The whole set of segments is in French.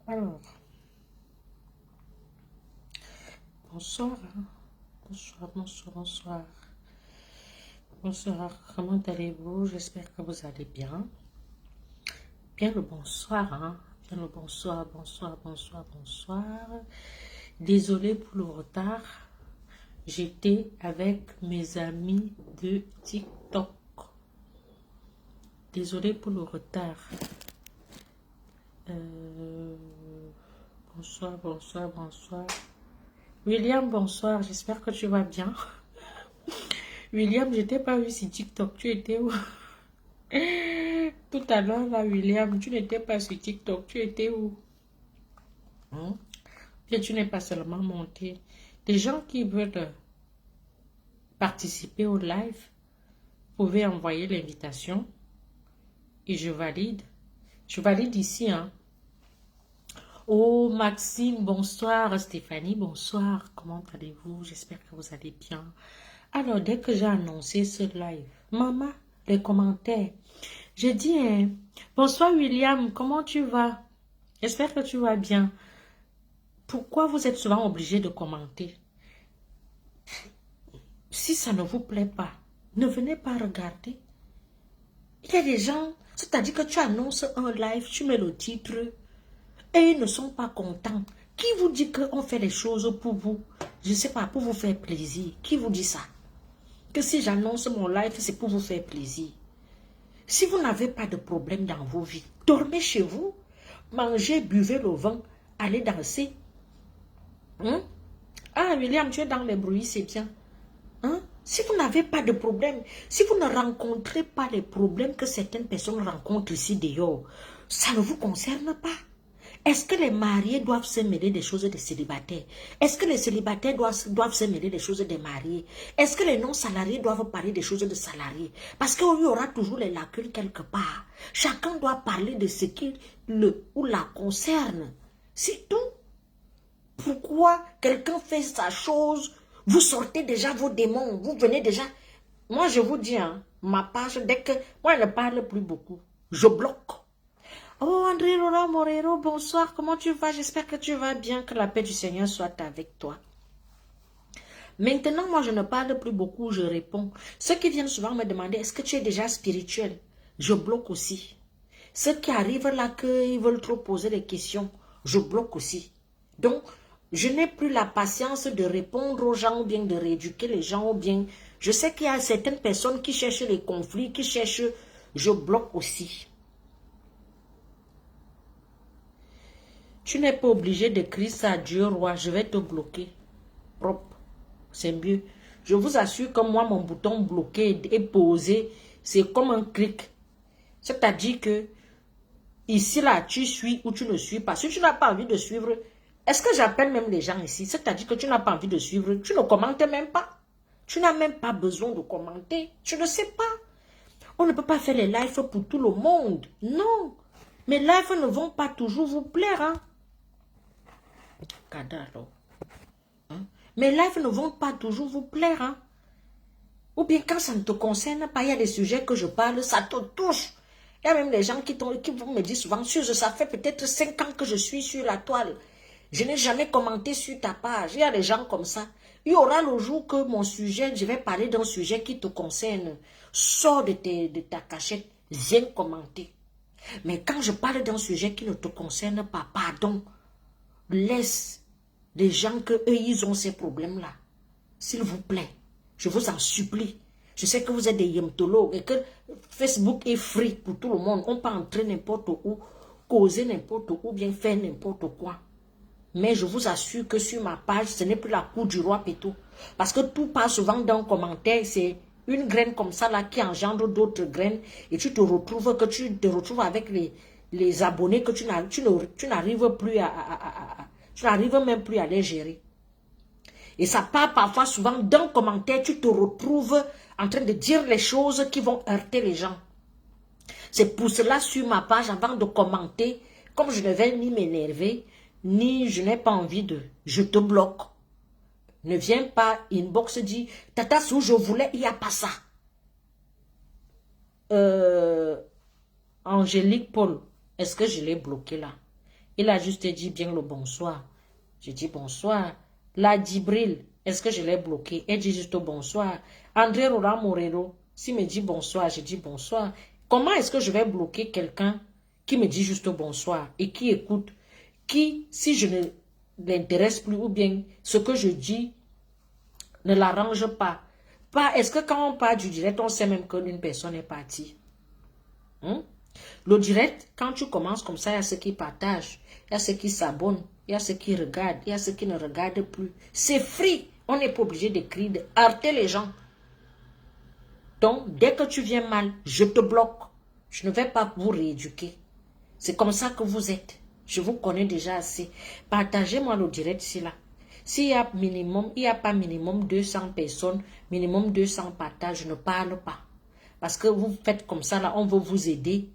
Alors, bonsoir, hein. Bonsoir, bonsoir, bonsoir. Bonsoir, comment allez-vous? J'espère que vous allez bien. Bien le bonsoir, hein. Bien le bonsoir, bonsoir, bonsoir, bonsoir. Désolée pour le retard. J'étais avec mes amis de TikTok. Désolée pour le retard. Bonsoir, bonsoir, bonsoir. William, bonsoir. J'espère que tu vas bien. William, je t'ai pas vu sur TikTok. Tu étais où? Tout à l'heure, là, William, tu n'étais pas sur TikTok. Tu étais où? Hein? Bien, tu n'es pas seulement monté. Des gens qui veulent participer au live, vous pouvez envoyer l'invitation et je valide. Je valide ici, hein. Oh, Maxime, bonsoir. Stéphanie, bonsoir. Comment allez-vous? J'espère que vous allez bien. Alors, dès que j'ai annoncé ce live, maman, les commentaires, j'ai dit, hein, bonsoir William, comment tu vas? J'espère que tu vas bien. Pourquoi vous êtes souvent obligé de commenter? Si ça ne vous plaît pas, ne venez pas regarder. Il y a des gens, c'est-à-dire que tu annonces un live, tu mets le titre, et ils ne sont pas contents. Qui vous dit qu'on fait les choses pour vous? Je ne sais pas, pour vous faire plaisir. Qui vous dit ça? Que si j'annonce mon live, c'est pour vous faire plaisir. Si vous n'avez pas de problème dans vos vies, dormez chez vous, mangez, buvez le vin, allez danser. Hein? Ah, William, tu es dans les bruits, c'est bien. Hein? Si vous n'avez pas de problème, si vous ne rencontrez pas les problèmes que certaines personnes rencontrent ici dehors, ça ne vous concerne pas. Est-ce que les mariés doivent se mêler des choses des célibataires? Est-ce que les célibataires doivent se mêler des choses des mariés? Est-ce que les non-salariés doivent parler des choses des salariés? Parce qu'il y aura toujours les lacunes quelque part. Chacun doit parler de ce qui le ou la concerne. C'est tout. Pourquoi quelqu'un fait sa chose, vous sortez déjà vos démons, vous venez déjà... Moi, je vous dis, hein, ma page, dès que... Moi, je ne parle plus beaucoup. Je bloque. Oh, André Laurent Morero, bonsoir, comment tu vas? J'espère que tu vas bien, que la paix du Seigneur soit avec toi. Maintenant, moi, je ne parle plus beaucoup, je réponds. Ceux qui viennent souvent me demander, est-ce que tu es déjà spirituel? Je bloque aussi. Ceux qui arrivent là, qu'ils veulent trop poser des questions, je bloque aussi. Donc, je n'ai plus la patience de répondre aux gens ou bien de rééduquer les gens ou bien... Je sais qu'il y a certaines personnes qui cherchent les conflits, qui cherchent... Je bloque aussi. Tu n'es pas obligé d'écrire ça à Dieu roi, je vais te bloquer. Propre, c'est mieux. Je vous assure que moi, mon bouton bloqué et posé, c'est comme un clic. C'est-à-dire que ici, là, tu suis ou tu ne suis pas. Si tu n'as pas envie de suivre, est-ce que j'appelle même les gens ici? C'est-à-dire que tu n'as pas envie de suivre, tu ne commentes même pas. Tu n'as même pas besoin de commenter. Tu ne sais pas. On ne peut pas faire les lives pour tout le monde. Non. Mes lives ne vont pas toujours vous plaire, hein. Cadaro. Hein? Mes lives ne vont pas toujours vous plaire, hein. Ou bien quand ça ne te concerne pas, il y a des sujets que je parle, ça te touche. Il y a même des gens qui vont me dire souvent, ça fait peut-être 5 ans que je suis sur la toile. Je n'ai jamais commenté sur ta page. Il y a des gens comme ça. Il y aura le jour que mon sujet, je vais parler d'un sujet qui te concerne. Sors de ta cachette, viens commenter. Mais quand je parle d'un sujet qui ne te concerne pas, pardon, laisse les gens que eux ils ont ces problèmes-là. S'il vous plaît, je vous en supplie. Je sais que vous êtes des yemtologues et que Facebook est free pour tout le monde. On peut entrer n'importe où, causer n'importe où, bien faire n'importe quoi. Mais je vous assure que sur ma page, ce n'est plus la cour du roi Péto. Parce que tout passe souvent dans un commentaire, c'est une graine comme ça là qui engendre d'autres graines et tu te retrouves avec les abonnés que tu n'arrives plus tu n'arrives même plus à les gérer. Et ça part parfois souvent d'un commentaire, tu te retrouves en train de dire les choses qui vont heurter les gens. C'est pour cela sur ma page, avant de commenter, comme je ne vais ni m'énerver, ni je n'ai pas envie de... Je te bloque. Ne viens pas inbox dit, Tata, si je voulais, il n'y a pas ça. Angélique Paul, est-ce que je l'ai bloqué là? Il a juste dit bien le bonsoir. Je dis bonsoir. La Djibril, est-ce que je l'ai bloqué? Elle dit juste bonsoir. André Roland Morero, s'il me dit bonsoir, je dis bonsoir. Comment est-ce que je vais bloquer quelqu'un qui me dit juste bonsoir et qui écoute, qui, si je ne l'intéresse plus ou bien ce que je dis ne l'arrange pas? Est-ce que quand on parle du direct, on sait même qu'une personne est partie? Le direct, quand tu commences comme ça, il y a ceux qui partagent, il y a ceux qui s'abonnent, il y a ceux qui regardent, il y a ceux qui ne regardent plus. C'est free. On n'est pas obligé d'écrire, d'arrêter les gens. Donc, dès que tu viens mal, je te bloque. Je ne vais pas vous rééduquer. C'est comme ça que vous êtes. Je vous connais déjà assez. Partagez-moi le direct ici là. S'il y a minimum, il n'y a pas minimum 200 personnes, minimum 200 partages, je ne parle pas. Parce que vous faites comme ça là, on veut vous aider.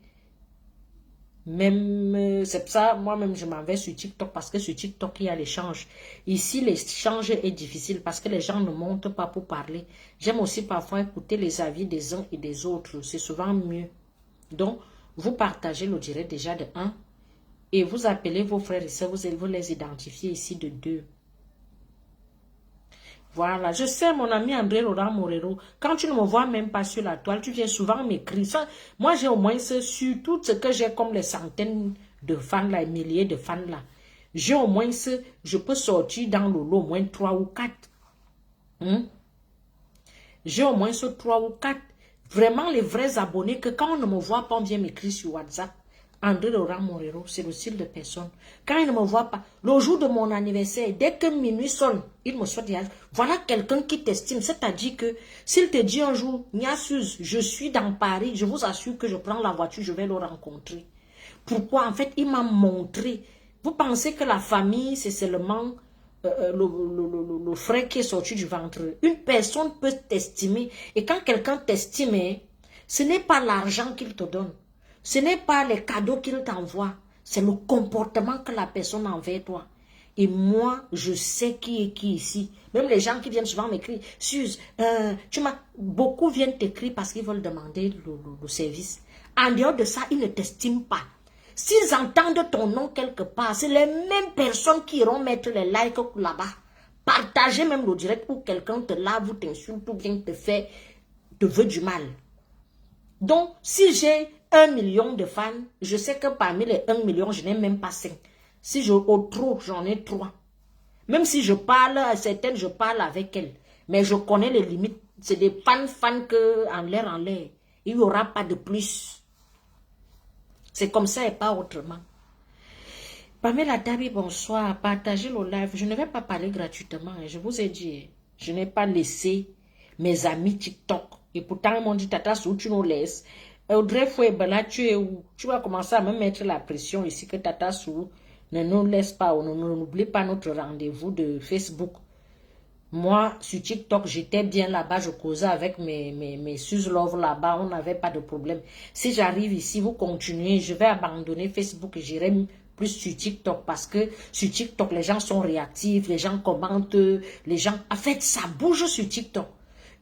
Même, c'est pour ça, moi-même, je m'en vais sur TikTok parce que sur TikTok, il y a l'échange. Ici, l'échange est difficile parce que les gens ne montent pas pour parler. J'aime aussi parfois écouter les avis des uns et des autres. C'est souvent mieux. Donc, vous partagez le direct déjà de 1 et vous appelez vos frères et sœurs, vous les identifiez ici de 2. Voilà, je sais mon ami André Laurent Morero, quand tu ne me vois même pas sur la toile, tu viens souvent m'écrire. Moi j'ai au moins sur tout ce que j'ai comme les centaines de fans là, les milliers de fans là. J'ai au moins je peux sortir dans le lot au moins 3 ou 4. J'ai au moins 3 ou 4. Vraiment les vrais abonnés que quand on ne me voit pas, on vient m'écrire sur WhatsApp. André Laurent Morero, c'est le style de personne. Quand il ne me voit pas, le jour de mon anniversaire, dès que minuit sonne, il me souhaite, voilà quelqu'un qui t'estime. C'est-à-dire que s'il te dit un jour, Niasuz, je suis dans Paris, je vous assure que je prends la voiture, je vais le rencontrer. Pourquoi? En fait, il m'a montré. Vous pensez que la famille, c'est seulement le frère qui est sorti du ventre. Une personne peut t'estimer. Et quand quelqu'un t'estime, ce n'est pas l'argent qu'il te donne. Ce n'est pas les cadeaux qu'il t'envoie, c'est le comportement que la personne a envers toi. Et moi, je sais qui est qui ici. Même les gens qui viennent souvent m'écrire, Suze, beaucoup viennent t'écrire parce qu'ils veulent demander le service. En dehors de ça, ils ne t'estiment pas. S'ils entendent ton nom quelque part, c'est les mêmes personnes qui iront mettre les likes là-bas. Partagez même le direct où quelqu'un te lave ou t'insulte ou bien te veut du mal. Donc, si j'ai 1 million de fans, je sais que parmi les 1 million, je n'ai même pas 5. Si au trop, j'en ai 3. Même si je parle à certaines, je parle avec elles. Mais je connais les limites. C'est des fans que en l'air. Il n'y aura pas de plus. C'est comme ça et pas autrement. Pamela Dabi, bonsoir. Partagez le live. Je ne vais pas parler gratuitement. Je vous ai dit, je n'ai pas laissé mes amis TikTok. Et pourtant, ils m'ont dit, Tata Sou, tu nous laisses. Audrey Fouébala, tu es où? Tu vas commencer à me mettre la pression ici que Tata Sou ne nous laisse pas ou ne n'oublie pas notre rendez-vous de Facebook. Moi, sur TikTok, j'étais bien là-bas, je causais avec mes Suze Love là-bas, on n'avait pas de problème. Si j'arrive ici, vous continuez, je vais abandonner Facebook et j'irai plus sur TikTok parce que sur TikTok, les gens sont réactifs, les gens commentent, les gens... En fait, ça bouge sur TikTok.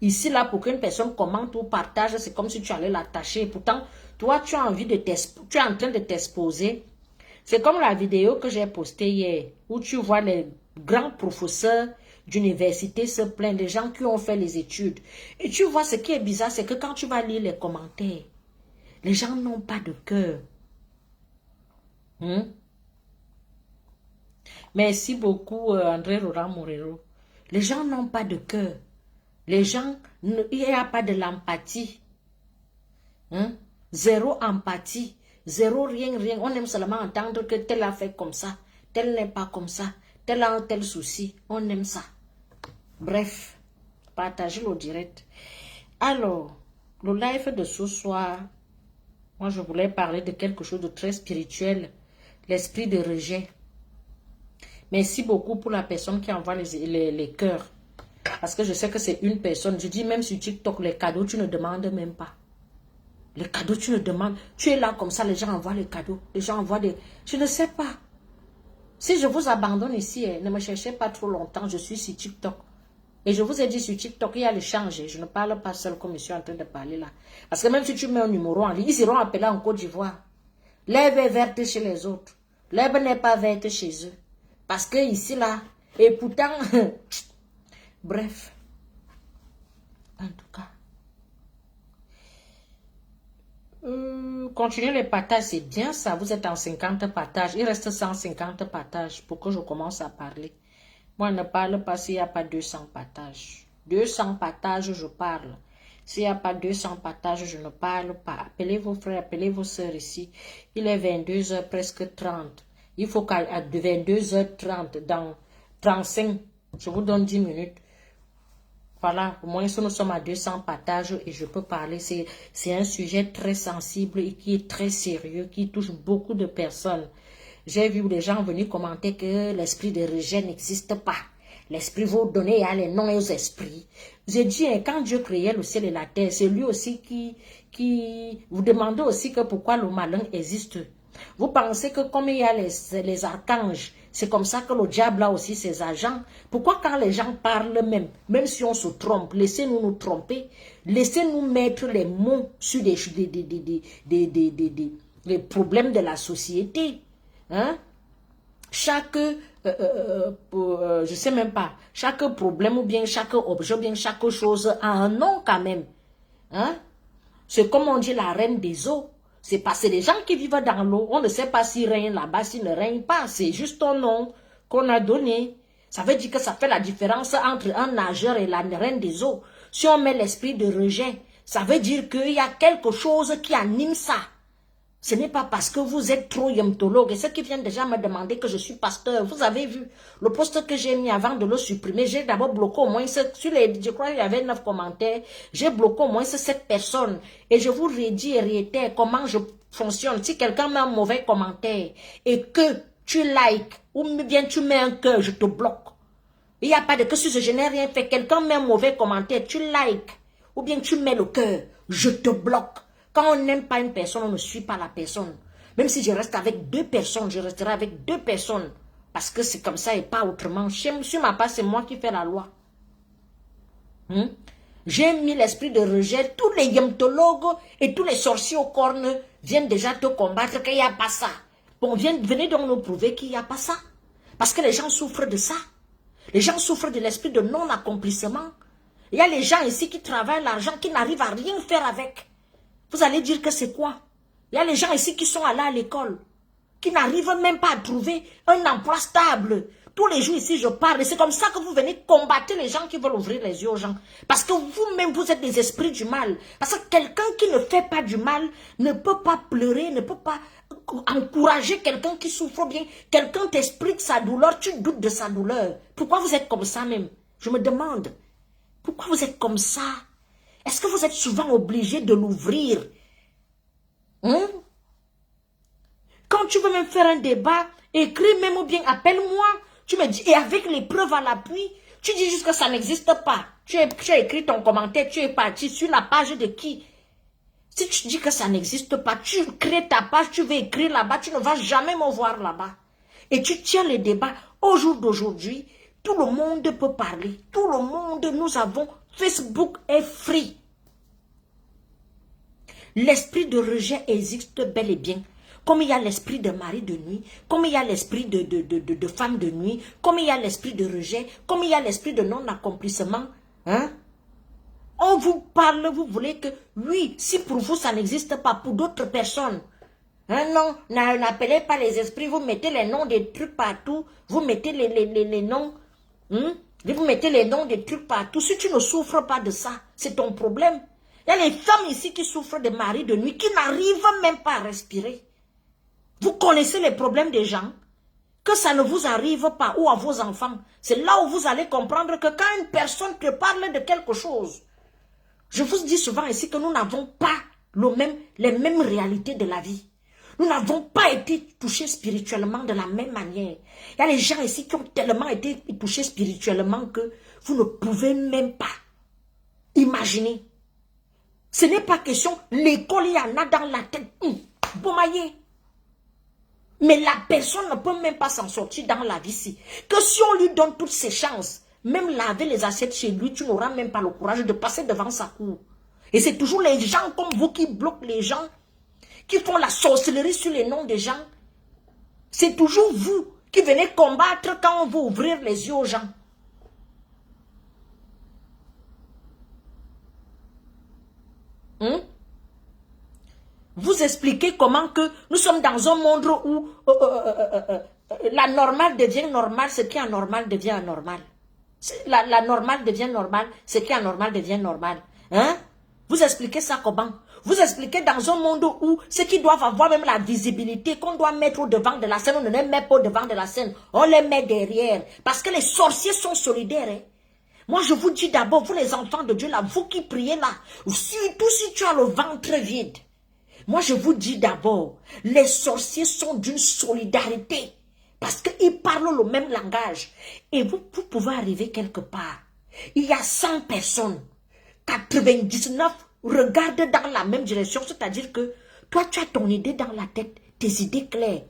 Ici, là, pour qu'une personne commente ou partage, c'est comme si tu allais l'attacher. Pourtant, toi, tu as envie de tu es en train de t'exposer. C'est comme la vidéo que j'ai postée hier, où tu vois les grands professeurs d'université se plaindre, des gens qui ont fait les études. Et tu vois, ce qui est bizarre, c'est que quand tu vas lire les commentaires, les gens n'ont pas de cœur. Merci beaucoup, André Laurent Morero. Les gens n'ont pas de cœur. Les gens, il n'y a pas de l'empathie. Zéro empathie. Zéro rien. On aime seulement entendre que tel a fait comme ça. Tel n'est pas comme ça. Tel a un tel souci. On aime ça. Bref, partagez le direct. Alors, le live de ce soir, moi je voulais parler de quelque chose de très spirituel. L'esprit de rejet. Merci beaucoup pour la personne qui envoie les cœurs. Parce que je sais que c'est une personne. Je dis même sur TikTok, les cadeaux, tu ne demandes même pas. Les cadeaux, tu ne demandes. Tu es là comme ça, les gens envoient les cadeaux. Les gens envoient des... Je ne sais pas. Si je vous abandonne ici, ne me cherchez pas trop longtemps. Je suis sur TikTok. Et je vous ai dit sur TikTok, il y a l'échange. Je ne parle pas seul comme je suis en train de parler là. Parce que même si tu mets un numéro en ligne, ils iront appeler en Côte d'Ivoire. L'herbe est verte chez les autres. L'herbe n'est pas verte chez eux. Parce que ici, là, et pourtant, bref, en tout cas. Continuez les partages, c'est bien ça. Vous êtes en 50 partages. Il reste 150 partages pour que je commence à parler. Moi, je ne parle pas s'il n'y a pas 200 partages. 200 partages, je parle. S'il n'y a pas 200 partages, je ne parle pas. Appelez vos frères, appelez vos sœurs ici. Il est 22h presque 30. Il faut qu'à 22h30, dans 35, je vous donne 10 minutes. Voilà, au moins si nous sommes à 200 partages et je peux parler. C'est un sujet très sensible et qui est très sérieux, qui touche beaucoup de personnes. J'ai vu les gens venir commenter que l'esprit de rejet n'existe pas. L'esprit vous donner à les noms aux esprits. J'ai dit, quand Dieu créait le ciel et la terre, c'est lui aussi qui vous demandez aussi que pourquoi le malin existe. Vous pensez que comme il y a les archanges, c'est comme ça que le diable a aussi ses agents. Pourquoi quand les gens parlent même si on se trompe, laissez-nous nous tromper, laissez-nous mettre les mots sur les problèmes de la société. Hein? Chaque, je sais même pas, chaque problème ou bien chaque objet ou bien chaque chose a un nom quand même. Hein? C'est comme on dit la reine des eaux. C'est parce que les gens qui vivent dans l'eau, on ne sait pas s'ils règnent là-bas, s'ils ne règnent pas. C'est juste un nom qu'on a donné. Ça veut dire que ça fait la différence entre un nageur et la reine des eaux. Si on met l'esprit de rejet, ça veut dire qu'il y a quelque chose qui anime ça. Ce n'est pas parce que vous êtes trop yamtologue. Et ceux qui viennent déjà me demander que je suis pasteur, vous avez vu le post que j'ai mis avant de le supprimer. J'ai d'abord bloqué au moins, je crois qu'il y avait 9 commentaires. J'ai bloqué au moins 7 personnes. Et je vous redis et réitère comment je fonctionne. Si quelqu'un met un mauvais commentaire et que tu likes ou bien tu mets un cœur, je te bloque. Il n'y a pas de que si je n'ai rien fait. Quelqu'un met un mauvais commentaire, tu likes ou bien tu mets le cœur, je te bloque. Quand on n'aime pas une personne, on ne suit pas la personne. Même si je reste avec 2 personnes, je resterai avec 2 personnes. Parce que c'est comme ça et pas autrement. Sur ma part, c'est moi qui fais la loi. J'ai mis l'esprit de rejet. Tous les yamtologues et tous les sorciers aux cornes viennent déjà te combattre qu'il n'y a pas ça. Bon, venez donc nous prouver qu'il n'y a pas ça. Parce que les gens souffrent de ça. Les gens souffrent de l'esprit de non-accomplissement. Il y a les gens ici qui travaillent l'argent, qui n'arrivent à rien faire avec. Vous allez dire que c'est quoi? Il y a les gens ici qui sont allés à l'école, qui n'arrivent même pas à trouver un emploi stable. Tous les jours ici, je parle. Et c'est comme ça que vous venez combattre les gens qui veulent ouvrir les yeux aux gens. Parce que vous-même, vous êtes des esprits du mal. Parce que quelqu'un qui ne fait pas du mal ne peut pas pleurer, ne peut pas encourager quelqu'un qui souffre bien. Quelqu'un t'explique sa douleur, tu doutes de sa douleur. Pourquoi vous êtes comme ça même? Je me demande. Pourquoi vous êtes comme ça? Est-ce que vous êtes souvent obligé de l'ouvrir? Quand tu veux même faire un débat, écris même ou bien appelle-moi. Tu me dis, et avec les preuves à l'appui, tu dis juste que ça n'existe pas. Tu as écrit ton commentaire, tu es parti sur la page de qui? Si tu dis que ça n'existe pas, tu crées ta page, tu veux écrire là-bas, tu ne vas jamais me voir là-bas. Et tu tiens les débats. Au jour d'aujourd'hui, tout le monde peut parler. Tout le monde, nous avons... Facebook est free. L'esprit de rejet existe bel et bien. Comme il y a l'esprit de mari de nuit, comme il y a l'esprit de femme de nuit, comme il y a l'esprit de rejet, comme il y a l'esprit de non-accomplissement. On vous parle, vous voulez que, oui, si pour vous ça n'existe pas, pour d'autres personnes. Non, n'appelez pas les esprits, vous mettez les noms des trucs partout, vous mettez les noms... Vous mettez les noms des trucs partout. Si tu ne souffres pas de ça, c'est ton problème. Il y a les femmes ici qui souffrent de maris de nuit, qui n'arrivent même pas à respirer. Vous connaissez les problèmes des gens. Que ça ne vous arrive pas, ou à vos enfants. C'est là où vous allez comprendre que quand une personne te parle de quelque chose, je vous dis souvent ici que nous n'avons pas les mêmes réalités de la vie. Nous n'avons pas été touchés spirituellement de la même manière. Il y a les gens ici qui ont tellement été touchés spirituellement que vous ne pouvez même pas imaginer. Ce n'est pas question, l'école, il y en a dans la tête. Bomaillé. Mais la personne ne peut même pas s'en sortir dans la vie ici. Que si on lui donne toutes ses chances, même laver les assiettes chez lui, tu n'auras même pas le courage de passer devant sa cour. Et c'est toujours les gens comme vous qui bloquent les gens, qui font la sorcellerie sur les noms des gens. C'est toujours vous qui venez combattre quand on veut ouvrir les yeux aux gens. Vous expliquez comment que nous sommes dans un monde où la normale devient normale, ce qui est anormal devient anormal. La normale devient normale, ce qui est anormal devient normal. Hein? Vous expliquez ça comment? Vous expliquez dans un monde où ceux qui doivent avoir même la visibilité, qu'on doit mettre au devant de la scène, on ne les met pas au devant de la scène, on les met derrière. Parce que les sorciers sont solidaires. Hein? Moi, je vous dis d'abord, vous les enfants de Dieu là, vous qui priez là, surtout si tu as le ventre vide. Moi, je vous dis d'abord, les sorciers sont d'une solidarité. Parce qu'ils parlent le même langage. Et vous pouvez arriver quelque part. Il y a 100 personnes. 99 regardent dans la même direction. C'est-à-dire que toi, tu as ton idée dans la tête. Tes idées claires.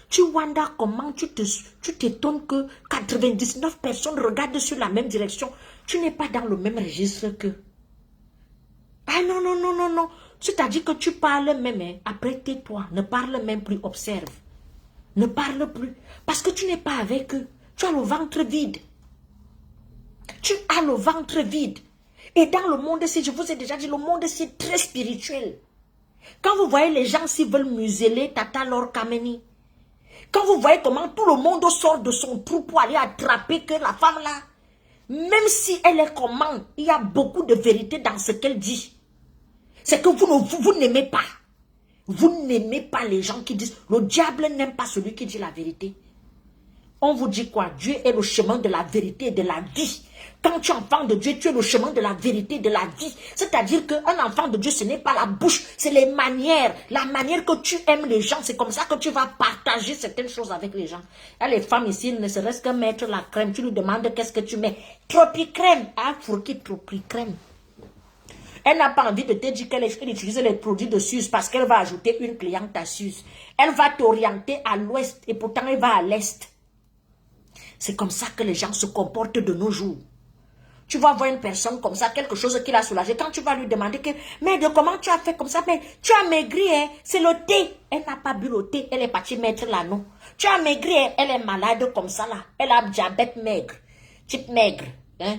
Tu wonders comment tu t'étonnes que 99 personnes regardent sur la même direction. Tu n'es pas dans le même registre qu'eux. Ah non, non, non, non, non. C'est-à-dire que tu parles même, hein. Après tais-toi, ne parle même plus, observe. Ne parle plus. Parce que tu n'es pas avec eux. Tu as le ventre vide. Tu as le ventre vide. Et dans le monde ici, je vous ai déjà dit, le monde ici est très spirituel. Quand vous voyez les gens s'ils veulent museler Tata Lord Kameni, quand vous voyez comment tout le monde sort de son trou pour aller attraper que la femme là, même si elle est comment, il y a beaucoup de vérité dans ce qu'elle dit. C'est que vous n'aimez pas. Vous n'aimez pas les gens qui disent, le diable n'aime pas celui qui dit la vérité. On vous dit quoi? Dieu est le chemin de la vérité et de la vie. Quand tu es enfant de Dieu, tu es le chemin de la vérité et de la vie. C'est-à-dire qu'un enfant de Dieu, ce n'est pas la bouche, c'est les manières. La manière que tu aimes les gens, c'est comme ça que tu vas partager certaines choses avec les gens. Il y a les femmes ici, ne serait-ce que mettre la crème, tu lui demandes qu'est-ce que tu mets. Tropicrème. Ah, Fourki, Tropicrème. Elle n'a pas envie de te dire qu'elle utilise les produits de Suze parce qu'elle va ajouter une cliente à Suze. Elle va t'orienter à l'ouest et pourtant elle va à l'est. C'est comme ça que les gens se comportent de nos jours. Tu vas voir une personne comme ça, quelque chose qui l'a soulagé. Quand tu vas lui demander que, mais de comment tu as fait comme ça, mais tu as maigri, hein, c'est le thé. Elle n'a pas bu le thé, elle est partie mettre l'anneau. Tu as maigri, hein, elle est malade comme ça là. Elle a diabète maigre, type maigre. Hein.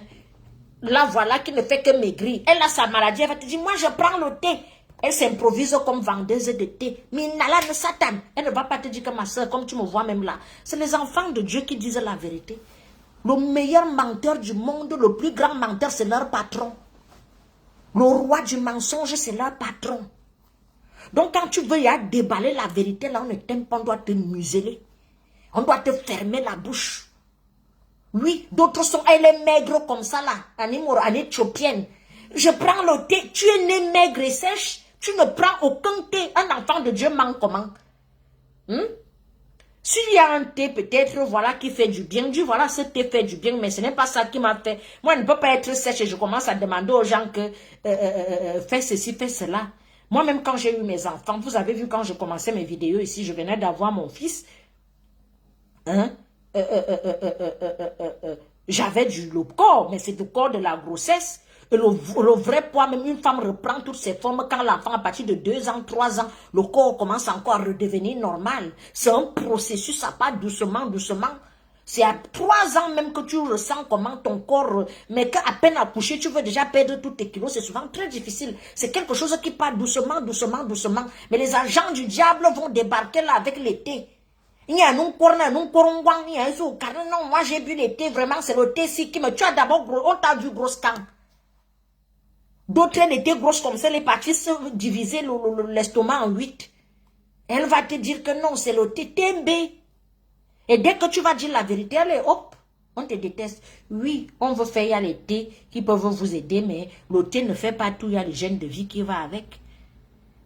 Là voilà qui ne fait que maigrir. Elle a sa maladie, elle va te dire, moi je prends le thé. Elle s'improvise comme vendeuse de thé. Mais Nala de Satan. Elle ne va pas te dire que ma soeur, comme tu me vois même là. C'est les enfants de Dieu qui disent la vérité. Le meilleur menteur du monde, le plus grand menteur, c'est leur patron. Le roi du mensonge, c'est leur patron. Donc quand tu veux y aller déballer la vérité, là on ne t'aime pas, on doit te museler. On doit te fermer la bouche. Oui, d'autres sont, elle est maigre comme ça là, elle est éthiopienne. Je prends le thé, tu es né maigre et sèche, tu ne prends aucun thé. Un enfant de Dieu ment comment? S'il y a un thé peut-être, voilà, qui fait du bien, dis voilà, ce thé fait du bien, mais ce n'est pas ça qui m'a fait. Moi, je ne peux pas être sèche et je commence à demander aux gens que fais ceci, fais cela. Moi-même, quand j'ai eu mes enfants, vous avez vu quand je commençais mes vidéos ici, je venais d'avoir mon fils. Hein? J'avais le corps, mais c'est le corps de la grossesse. Et le vrai poids, même une femme reprend toutes ses formes quand l'enfant, à partir de 2 ans, 3 ans, le corps commence encore à redevenir normal. C'est un processus, ça part doucement, doucement. C'est à 3 ans même que tu ressens comment ton corps, mais qu'à peine accouché, tu veux déjà perdre tous tes kilos, c'est souvent très difficile. C'est quelque chose qui part doucement, doucement, doucement. Mais les agents du diable vont débarquer là avec l'été. Il y a non, moi j'ai bu le thé, vraiment c'est le thé ci qui me... Tu as d'abord, on t'a vu grosse quand. D'autres, elles étaient grosses comme ça, elle est partie se diviser l'estomac en 8. Elle va te dire que non, c'est le thé TMB. Et dès que tu vas dire la vérité, elle est hop, on te déteste. Oui, on veut faire, il y a les thés qui peuvent vous aider, mais le thé ne fait pas tout, il y a l'hygiène de vie qui va avec.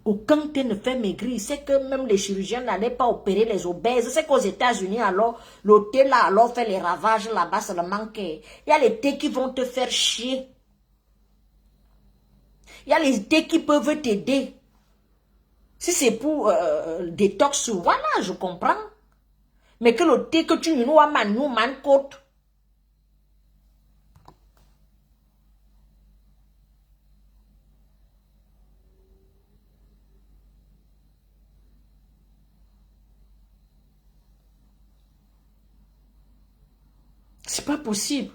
Aucun thé ne fait maigrir. C'est que même les chirurgiens n'allaient pas opérer les obèses. C'est qu'aux États-Unis, alors, le thé là, alors, fait les ravages là-bas, seulement qu'il y a les thés qui vont te faire chier. Il y a les thés qui peuvent t'aider. Si c'est pour détox, voilà, je comprends. Mais que le thé que tu nous as man côte. C'est pas possible.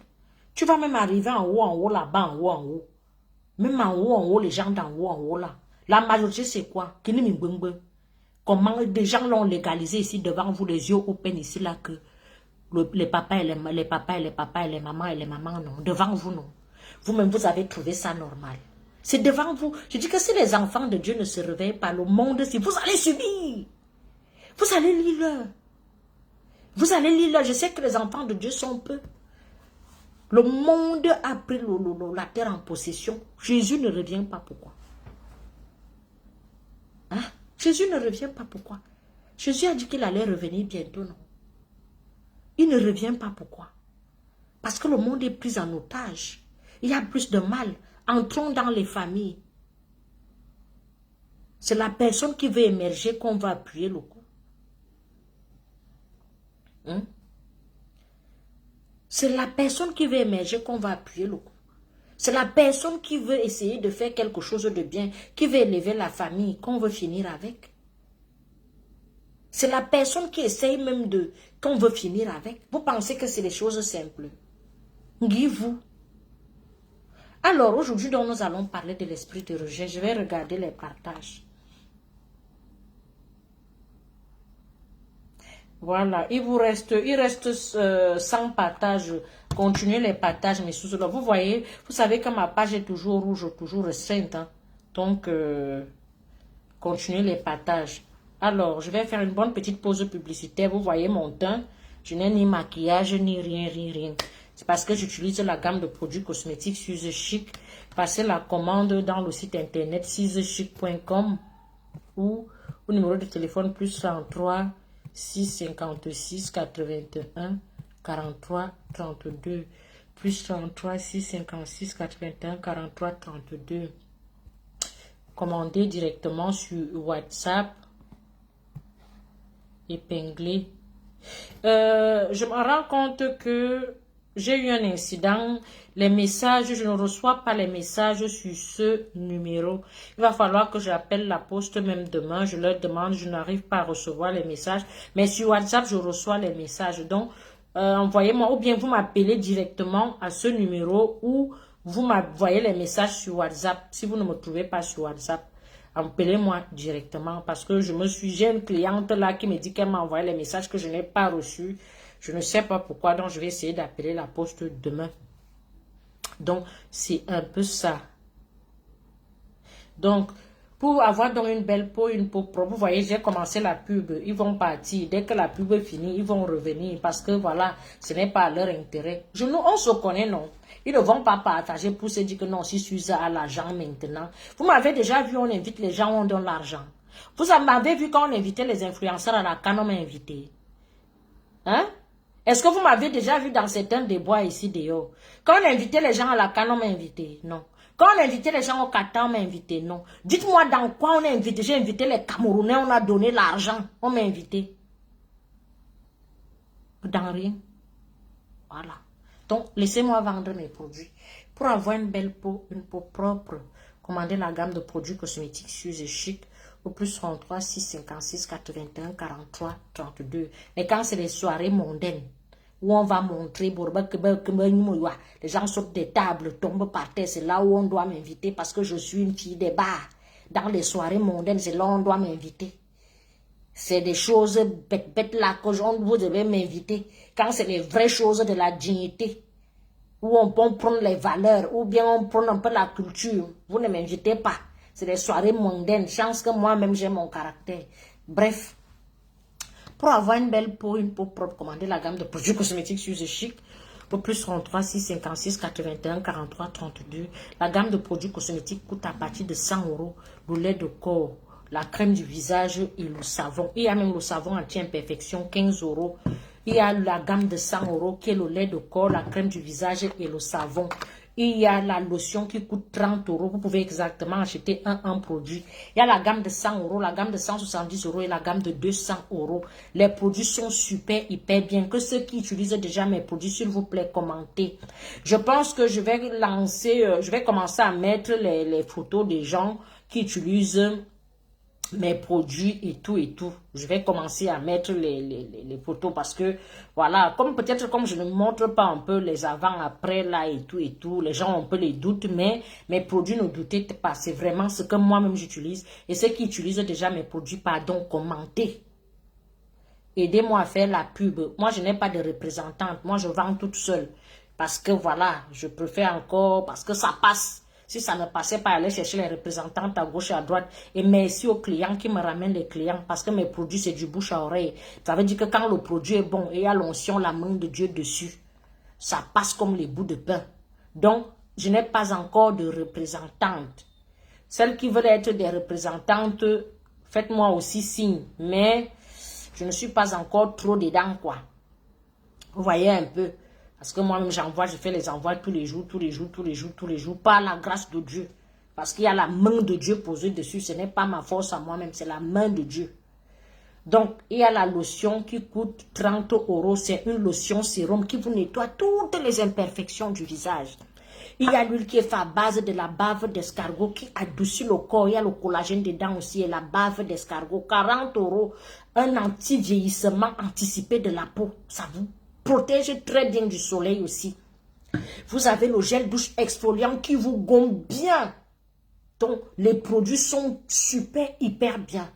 Tu vas même arriver en haut, là-bas, en haut. Même en haut, les gens d'en haut, là. La majorité, c'est quoi? Comment des gens l'ont légalisé ici devant vous, les yeux open ici, là, que les papas et les papas et les papas et les mamans, non. Devant vous, non. Vous-même, vous avez trouvé ça normal. C'est devant vous. Je dis que si les enfants de Dieu ne se réveillent pas, le monde, si vous allez subir. Vous allez lire. Vous allez lire. Je sais que les enfants de Dieu sont peu. Le monde a pris la terre en possession. Jésus ne revient pas. Pourquoi? Hein? Jésus ne revient pas. Pourquoi? Jésus a dit qu'il allait revenir bientôt, non? Il ne revient pas. Pourquoi? Parce que le monde est pris en otage. Il y a plus de mal. Entrons dans les familles. C'est la personne qui veut émerger qu'on va appuyer le coup. Hein? C'est la personne qui veut émerger qu'on va appuyer le coup. C'est la personne qui veut essayer de faire quelque chose de bien, qui veut élever la famille, qu'on veut finir avec. C'est la personne qui essaye même qu'on veut finir avec. Vous pensez que c'est des choses simples. Guy-vous. Alors, aujourd'hui, nous allons parler de l'esprit de rejet. Je vais regarder les partages. Voilà, il reste 100 partages. Continuez les partages, mes sous. Vous voyez, vous savez que ma page est toujours rouge, toujours restreinte. Hein? Donc, continuez les partages. Alors, je vais faire une bonne petite pause publicitaire. Vous voyez mon teint. Je n'ai ni maquillage, ni rien. C'est parce que j'utilise la gamme de produits cosmétiques Suze Chic. Passez la commande dans le site internet suzechic.com ou au numéro de téléphone plus 103 656 81 43 32 plus 33 656 81 43 32. Commandez directement sur WhatsApp épinglé. Je me rends compte que j'ai eu un incident. Les messages, je ne reçois pas les messages sur ce numéro. Il va falloir que j'appelle la poste même demain. Je leur demande, je n'arrive pas à recevoir les messages. Mais sur WhatsApp, je reçois les messages. Donc, envoyez-moi ou bien vous m'appelez directement à ce numéro ou vous m'envoyez les messages sur WhatsApp. Si vous ne me trouvez pas sur WhatsApp, appelez-moi directement parce que j'ai une cliente là qui me dit qu'elle m'a envoyé les messages que je n'ai pas reçus. Je ne sais pas pourquoi, donc je vais essayer d'appeler la poste demain. Donc, c'est un peu ça. Donc, pour avoir donc une belle peau, une peau propre, vous voyez, j'ai commencé la pub. Ils vont partir. Dès que la pub est finie, ils vont revenir parce que voilà, ce n'est pas leur intérêt. On se connaît, non? Ils ne vont pas partager pour se dire que non, si Suze a l'argent maintenant. Vous m'avez déjà vu, on invite les gens, on donne l'argent. Vous m'avez vu quand on invitait les influenceurs à la CAN, on m'a invité. Hein? Est-ce que vous m'avez déjà vu dans certains débois ici dehors? Quand on invitait les gens à la CAN, on m'a invité. Non. Quand on invitait les gens au Qatar, on m'a invité. Non. Dites-moi dans quoi on a invité. J'ai invité les Camerounais, on a donné l'argent. On m'a invité. Dans rien. Voilà. Donc, laissez-moi vendre mes produits. Pour avoir une belle peau, une peau propre, commandez la gamme de produits cosmétiques Suze Chic au plus 33 656 81 43 32. Mais quand c'est les soirées mondaines, où on va montrer, les gens sautent des tables, tombent par terre, c'est là où on doit m'inviter parce que je suis une fille des bars. Dans les soirées mondaines, c'est là où on doit m'inviter. C'est des choses bêtes là que vous devez m'inviter. Quand c'est les vraies choses de la dignité, où on peut prendre les valeurs, ou bien on prend un peu la culture, vous ne m'invitez pas. C'est des soirées mondaines. Chance que moi-même j'ai mon caractère. Bref. Pour avoir une belle peau, une peau propre, commandez la gamme de produits cosmétiques Suze Chic au plus 33 656 81 43 32. La gamme de produits cosmétiques coûte à partir de 100 €. Le lait de corps, la crème du visage et le savon. Il y a même le savon anti-imperfection, 15 €. Il y a la gamme de 100 € qui est le lait de corps, la crème du visage et le savon. Il y a la lotion qui coûte 30 €. Vous pouvez exactement acheter un produit. Il y a la gamme de 100 €, la gamme de 170 € et la gamme de 200 €. Les produits sont super, hyper bien. Que ceux qui utilisent déjà mes produits, s'il vous plaît, commentez. Je pense que je vais commencer à mettre les photos des gens qui utilisent mes produits et tout et tout. Je vais commencer à mettre les photos parce que, voilà, peut-être comme je ne montre pas un peu les avant-après là et tout, les gens ont un peu les doutes, mais mes produits, ne doutez pas, c'est vraiment ce que moi-même j'utilise. Et ceux qui utilisent déjà mes produits, pardon, commentez. Aidez-moi à faire la pub. Moi, je n'ai pas de représentante. Moi, je vends toute seule. Parce que, voilà, je préfère encore, parce que ça passe. Si ça ne passait pas, aller chercher les représentantes à gauche et à droite. Et merci aux clients qui me ramènent les clients. Parce que mes produits, c'est du bouche à oreille. Ça veut dire que quand le produit est bon et il y a l'onction, la main de Dieu dessus, ça passe comme les bouts de pain. Donc, je n'ai pas encore de représentante. Celles qui veulent être des représentantes, faites-moi aussi signe. Mais je ne suis pas encore trop dedans, quoi. Vous voyez un peu. Parce que moi-même, j'envoie, je fais les envois tous les jours, par la grâce de Dieu. Parce qu'il y a la main de Dieu posée dessus. Ce n'est pas ma force à moi-même, c'est la main de Dieu. Donc, il y a la lotion qui coûte 30 €. C'est une lotion sérum qui vous nettoie toutes les imperfections du visage. Il y a l'huile qui est faite à base de la bave d'escargot qui adoucit le corps. Il y a le collagène dedans aussi et la bave d'escargot. 40 €. Un anti-vieillissement anticipé de la peau. Ça vous protège très bien du soleil aussi. Vous avez le gel douche exfoliant qui vous gomme bien. Donc, les produits sont super, hyper bien.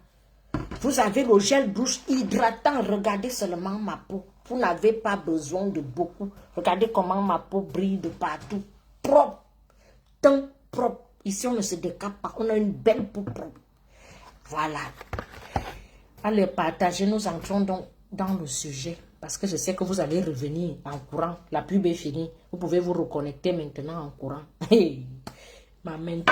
Vous avez le gel douche hydratant. Regardez seulement ma peau. Vous n'avez pas besoin de beaucoup. Regardez comment ma peau brille de partout. Propre. Teint propre. Ici, on ne se décape pas. On a une belle peau propre. Voilà. Allez, partagez. Nous entrons donc dans le sujet. Parce que je sais que vous allez revenir en courant. La pub est finie. Vous pouvez vous reconnecter maintenant en courant. Hey, ma main.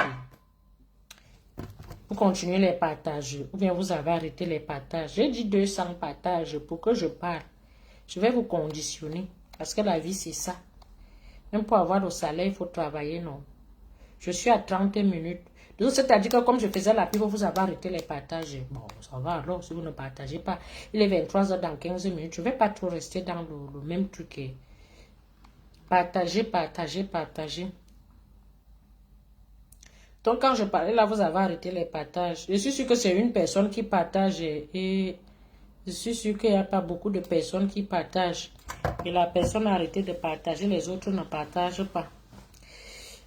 Vous continuez les partages. Ou bien vous avez arrêté les partages. J'ai dit 200 partages pour que je parle. Je vais vous conditionner. Parce que la vie, c'est ça. Même pour avoir le salaire, il faut travailler, non. Je suis à 30 minutes. Donc, c'est-à-dire que comme je faisais la pub, vous avez arrêté les partages. Bon, ça va alors si vous ne partagez pas. Il est 23 h dans 15 minutes. Je ne vais pas trop rester dans le même truc. Partagez, partagez, partagez. Donc, quand je parlais là, vous avez arrêté les partages. Je suis sûr que c'est une personne qui partage et je suis sûr qu'il n'y a pas beaucoup de personnes qui partagent. Et la personne a arrêté de partager, les autres ne partagent pas.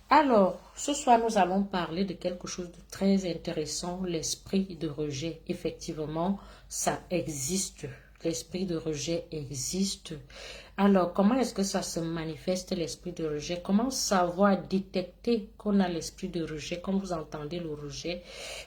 Alors, ce soir, nous allons parler de quelque chose de très intéressant, l'esprit de rejet. Effectivement, ça existe. L'esprit de rejet existe. Alors, comment est-ce que ça se manifeste, l'esprit de rejet? Comment savoir détecter qu'on a l'esprit de rejet? Quand vous entendez le rejet,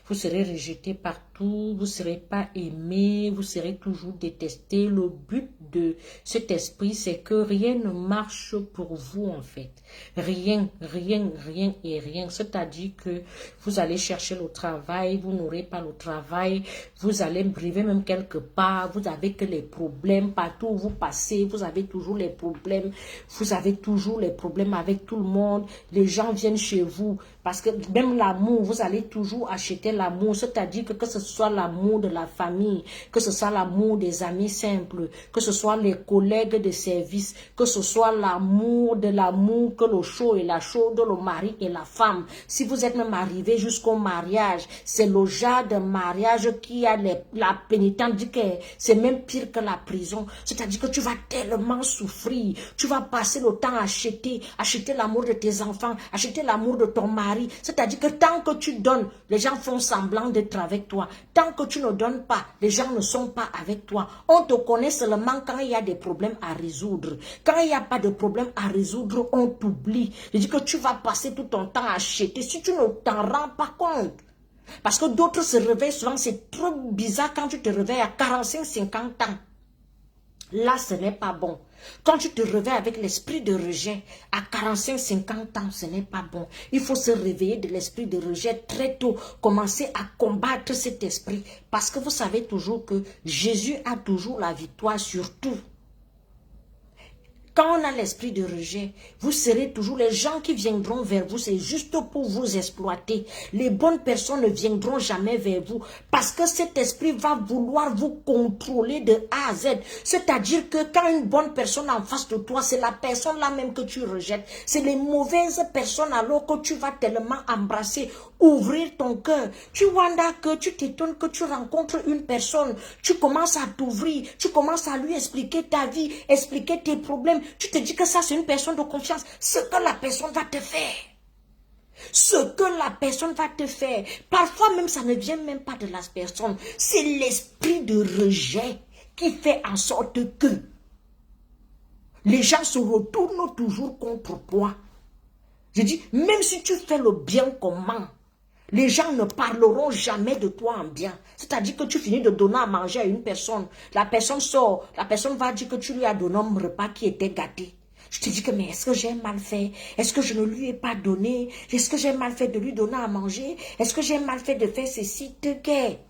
vous serez rejeté partout, vous ne serez pas aimé, vous serez toujours détesté. Le but de cet esprit, c'est que rien ne marche pour vous, en fait. Rien, rien, rien et rien. C'est-à-dire que vous allez chercher le travail, vous n'aurez pas le travail, vous allez briver même quelque part, vous avez que les problèmes partout où vous passez, vous avez toujours les problèmes, vous avez toujours les problèmes avec tout le monde, les gens viennent chez vous, parce que même l'amour, vous allez toujours acheter l'amour, c'est-à-dire que ce soit l'amour de la famille, que ce soit l'amour des amis simples, que ce soit les collègues de service, que ce soit l'amour de l'amour, que le chaud et la chaude, le mari et la femme. Si vous êtes même arrivé jusqu'au mariage, c'est le genre de mariage qui a la pénitence, dit que c'est même pire que la prison. C'est-à-dire que tu vas tellement souffrir, tu vas passer le temps à acheter l'amour de tes enfants, acheter l'amour de ton mari. C'est-à-dire que tant que tu donnes, les gens font semblant d'être avec toi. Tant que tu ne donnes pas, les gens ne sont pas avec toi. On te connaît seulement quand il y a des problèmes à résoudre. Quand il n'y a pas de problème à résoudre, on t'oublie. Je dis que tu vas passer tout ton temps à acheter si tu ne t'en rends pas compte. Parce que d'autres se réveillent souvent, c'est trop bizarre quand tu te réveilles à 45-50 ans. Là, ce n'est pas bon. Quand tu te réveilles avec l'esprit de rejet, à 45-50 ans, ce n'est pas bon. Il faut se réveiller de l'esprit de rejet très tôt. Commencer à combattre cet esprit. Parce que vous savez toujours que Jésus a toujours la victoire sur tout. Quand on a l'esprit de rejet, vous serez toujours les gens qui viendront vers vous, c'est juste pour vous exploiter. Les bonnes personnes ne viendront jamais vers vous parce que cet esprit va vouloir vous contrôler de A à Z. C'est-à-dire que quand une bonne personne en face de toi, c'est la personne là même que tu rejettes. C'est les mauvaises personnes alors que tu vas tellement embrasser, ouvrir ton cœur. Tu vois que tu t'étonnes que tu rencontres une personne, tu commences à t'ouvrir, tu commences à lui expliquer ta vie, expliquer tes problèmes. Tu te dis que ça, c'est une personne de confiance. Ce que la personne va te faire. Ce que la personne va te faire. Parfois même, ça ne vient même pas de la personne. C'est l'esprit de rejet qui fait en sorte que les gens se retournent toujours contre toi. Je dis, même si tu fais le bien comment, les gens ne parleront jamais de toi en bien. C'est-à-dire que tu finis de donner à manger à une personne. La personne sort. La personne va dire que tu lui as donné un repas qui était gâté. Je te dis que, mais est-ce que j'ai mal fait? Est-ce que je ne lui ai pas donné? Est-ce que j'ai mal fait de lui donner à manger? Est-ce que j'ai mal fait de faire ceci? Te guet.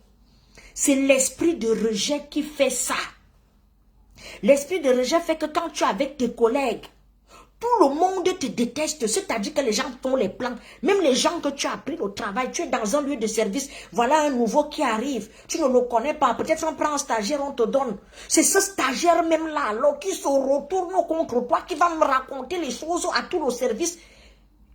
C'est l'esprit de rejet qui fait ça. L'esprit de rejet fait que quand tu es avec tes collègues, tout le monde te déteste, c'est-à-dire que les gens font les plans. Même les gens que tu as pris au travail, tu es dans un lieu de service, voilà un nouveau qui arrive, tu ne le connais pas, peut-être on prend un stagiaire, on te donne. C'est ce stagiaire même là, alors qui se retourne contre toi, qui va me raconter les choses à tout le service.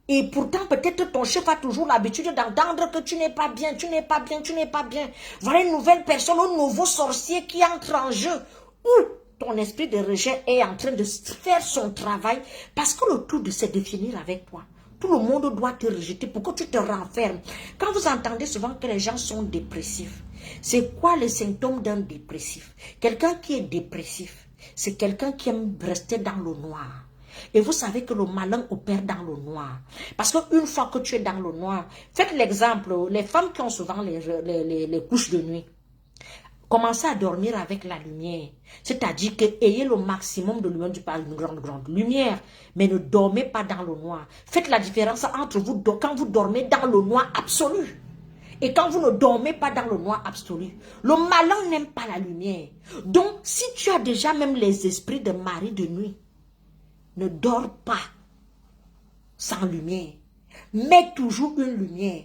Et pourtant, peut-être ton chef a toujours l'habitude d'entendre que tu n'es pas bien, tu n'es pas bien, tu n'es pas bien. Voilà une nouvelle personne, un nouveau sorcier qui entre en jeu. Ou ton esprit de rejet est en train de faire son travail parce que le tout c'est de finir avec toi. Tout le monde doit te rejeter pour que tu te renfermes. Quand vous entendez souvent que les gens sont dépressifs, c'est quoi les symptômes d'un dépressif? Quelqu'un qui est dépressif, c'est quelqu'un qui aime rester dans le noir. Et vous savez que le malin opère dans le noir. Parce qu'une fois que tu es dans le noir, faites l'exemple, les femmes qui ont souvent les couches de nuit, commencez à dormir avec la lumière. C'est-à-dire que ayez le maximum de lumière, du parle une grande lumière, mais ne dormez pas dans le noir. Faites la différence entre vous quand vous dormez dans le noir absolu et quand vous ne dormez pas dans le noir absolu. Le malin n'aime pas la lumière. Donc, si tu as déjà même les esprits de mari de nuit, ne dors pas sans lumière. Mets toujours une lumière.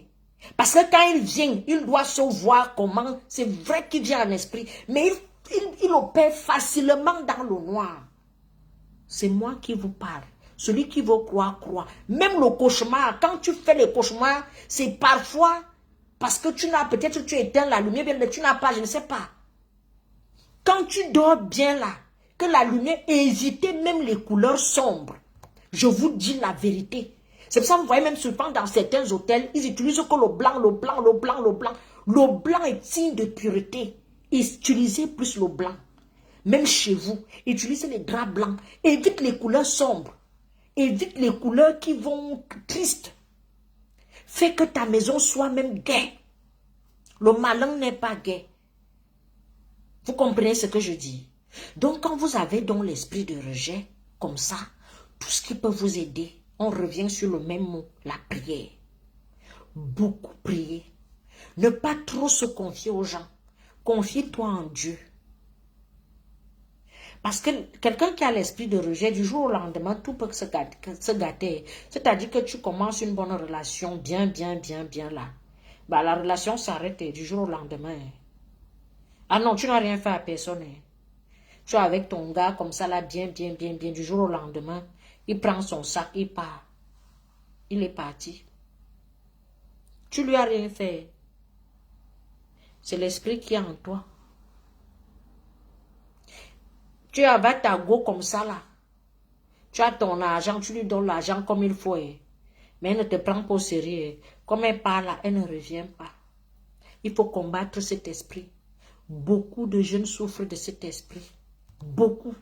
Parce que quand il vient, il doit se voir comment. C'est vrai qu'il vient en esprit. Mais il opère facilement dans le noir. C'est moi qui vous parle. Celui qui veut croire, croit. Même le cauchemar, quand tu fais le cauchemar, c'est parfois parce que tu n'as peut-être tu éteins la lumière, mais tu n'as pas, je ne sais pas. Quand tu dors bien là, que la lumière, évitez même les couleurs sombres. Je vous dis la vérité. C'est pour ça que vous voyez même souvent dans certains hôtels, ils utilisent que le blanc, le blanc, le blanc, le blanc. Le blanc est signe de pureté. Utilisez plus le blanc. Même chez vous, utilisez les draps blancs. Évite les couleurs sombres. Évite les couleurs qui vont tristes. Fais que ta maison soit même gaie. Le malin n'est pas gai. Vous comprenez ce que je dis? Donc quand vous avez donc l'esprit de rejet, comme ça, tout ce qui peut vous aider, on revient sur le même mot, la prière. Beaucoup prier. Ne pas trop se confier aux gens. Confie-toi en Dieu. Parce que quelqu'un qui a l'esprit de rejet, du jour au lendemain, tout peut se gâter. C'est-à-dire que tu commences une bonne relation, bien là. Bah, la relation s'arrête du jour au lendemain. Ah non, tu n'as rien fait à personne. Tu es avec ton gars comme ça là, bien, du jour au lendemain. Il prend son sac, il part. Il est parti. Tu lui as rien fait. C'est l'esprit qui est en toi. Tu es avec ta go comme ça là. Tu as ton argent, tu lui donnes l'argent comme il faut. Mais elle ne te prend pas au sérieux. Comme elle part là, elle ne revient pas. Il faut combattre cet esprit. Beaucoup de jeunes souffrent de cet esprit. Beaucoup.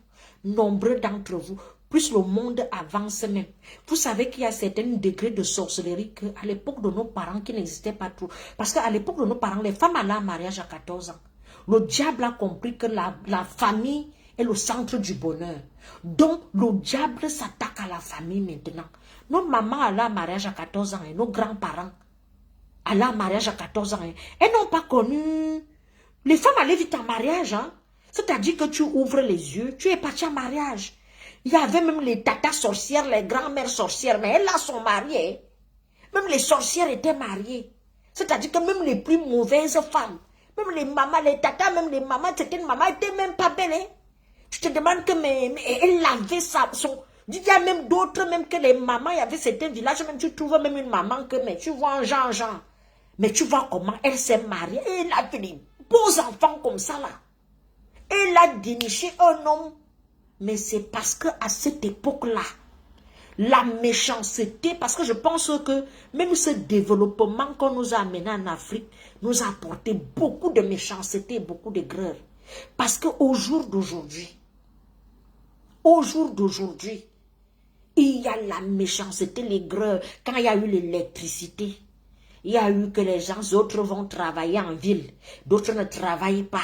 Nombreux d'entre vous. Plus le monde avance même. Vous savez qu'il y a certains degrés de sorcellerie qu'à l'époque de nos parents qui n'existaient pas trop. Parce qu'à l'époque de nos parents, les femmes allaient en mariage à 14 ans. Le diable a compris que la famille est le centre du bonheur. Donc, le diable s'attaque à la famille maintenant. Nos mamans allaient en mariage à 14 ans et nos grands-parents allaient en mariage à 14 ans. Elles n'ont pas connu. Les femmes allaient vite en mariage. Hein? C'est-à-dire que tu ouvres les yeux, tu es parti en mariage. Il y avait même les tatas sorcières, les grand-mères sorcières, mais elles là sont mariées. Même les sorcières étaient mariées. C'est-à-dire que même les plus mauvaises femmes, même les mamas, les tatas, même les mamans, certaines mamans n'étaient même pas belles. Hein? Je te demande que elle avait ça. Il y a même d'autres, même que les mamans, il y avait certains villages, même tu trouves même une maman que, mais tu vois un genre. Mais tu vois comment elle s'est mariée. Et elle a fait des beaux enfants comme ça là. Elle a déniché un homme. Mais c'est parce qu'à cette époque-là, la méchanceté, parce que je pense que même ce développement qu'on nous a amené en Afrique, nous a apporté beaucoup de méchanceté, beaucoup d'aigreur. Parce qu'au jour d'aujourd'hui, il y a la méchanceté, l'aigreur. Quand il y a eu l'électricité, il y a eu que les gens autres vont travailler en ville, d'autres ne travaillent pas,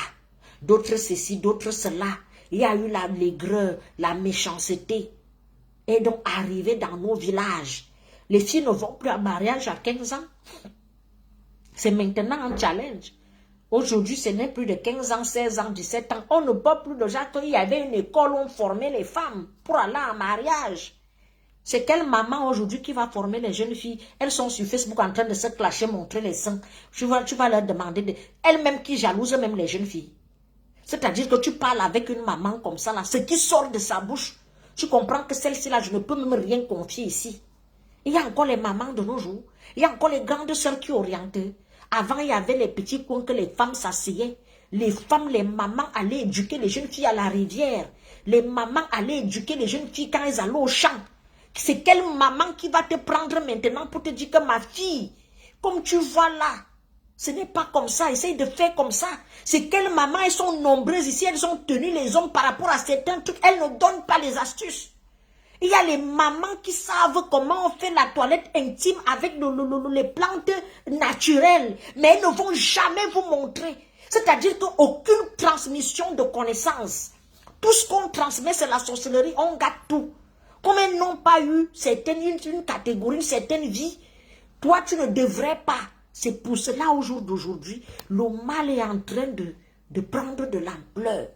d'autres ceci, d'autres cela. Il y a eu l'aigreur, la méchanceté. Et donc, arrivé dans nos villages, les filles ne vont plus à mariage à 15 ans. C'est maintenant un challenge. Aujourd'hui, ce n'est plus de 15 ans, 16 ans, 17 ans. On ne parle plus de gens qu'il y avait une école où on formait les femmes pour aller en mariage. C'est quelle maman aujourd'hui qui va former les jeunes filles? Elles sont sur Facebook en train de se clasher, montrer les seins. Tu vas leur demander, elles-mêmes qui jalousent même les jeunes filles. C'est-à-dire que tu parles avec une maman comme ça, là, ce qui sort de sa bouche, tu comprends que celle-ci, là, je ne peux même rien confier ici. Il y a encore les mamans de nos jours. Il y a encore les grandes sœurs qui orientent. Avant, il y avait les petits coins que les femmes s'asseyaient. Les femmes, les mamans allaient éduquer les jeunes filles à la rivière. Les mamans allaient éduquer les jeunes filles quand elles allaient au champ. C'est quelle maman qui va te prendre maintenant pour te dire que ma fille, comme tu vois là, ce n'est pas comme ça, essaye de faire comme ça. C'est quelles mamans, elles sont nombreuses ici, elles ont tenu les hommes par rapport à certains trucs, elles ne donnent pas les astuces. Il y a les mamans qui savent comment on fait la toilette intime avec les plantes naturelles, mais elles ne vont jamais vous montrer. C'est-à-dire qu'aucune transmission de connaissances. Tout ce qu'on transmet, c'est la sorcellerie, on gâte tout. Comme elles n'ont pas eu une catégorie, une certaine vie, toi tu ne devrais pas. C'est pour cela au jour d'aujourd'hui, le mal est en train de prendre de l'ampleur.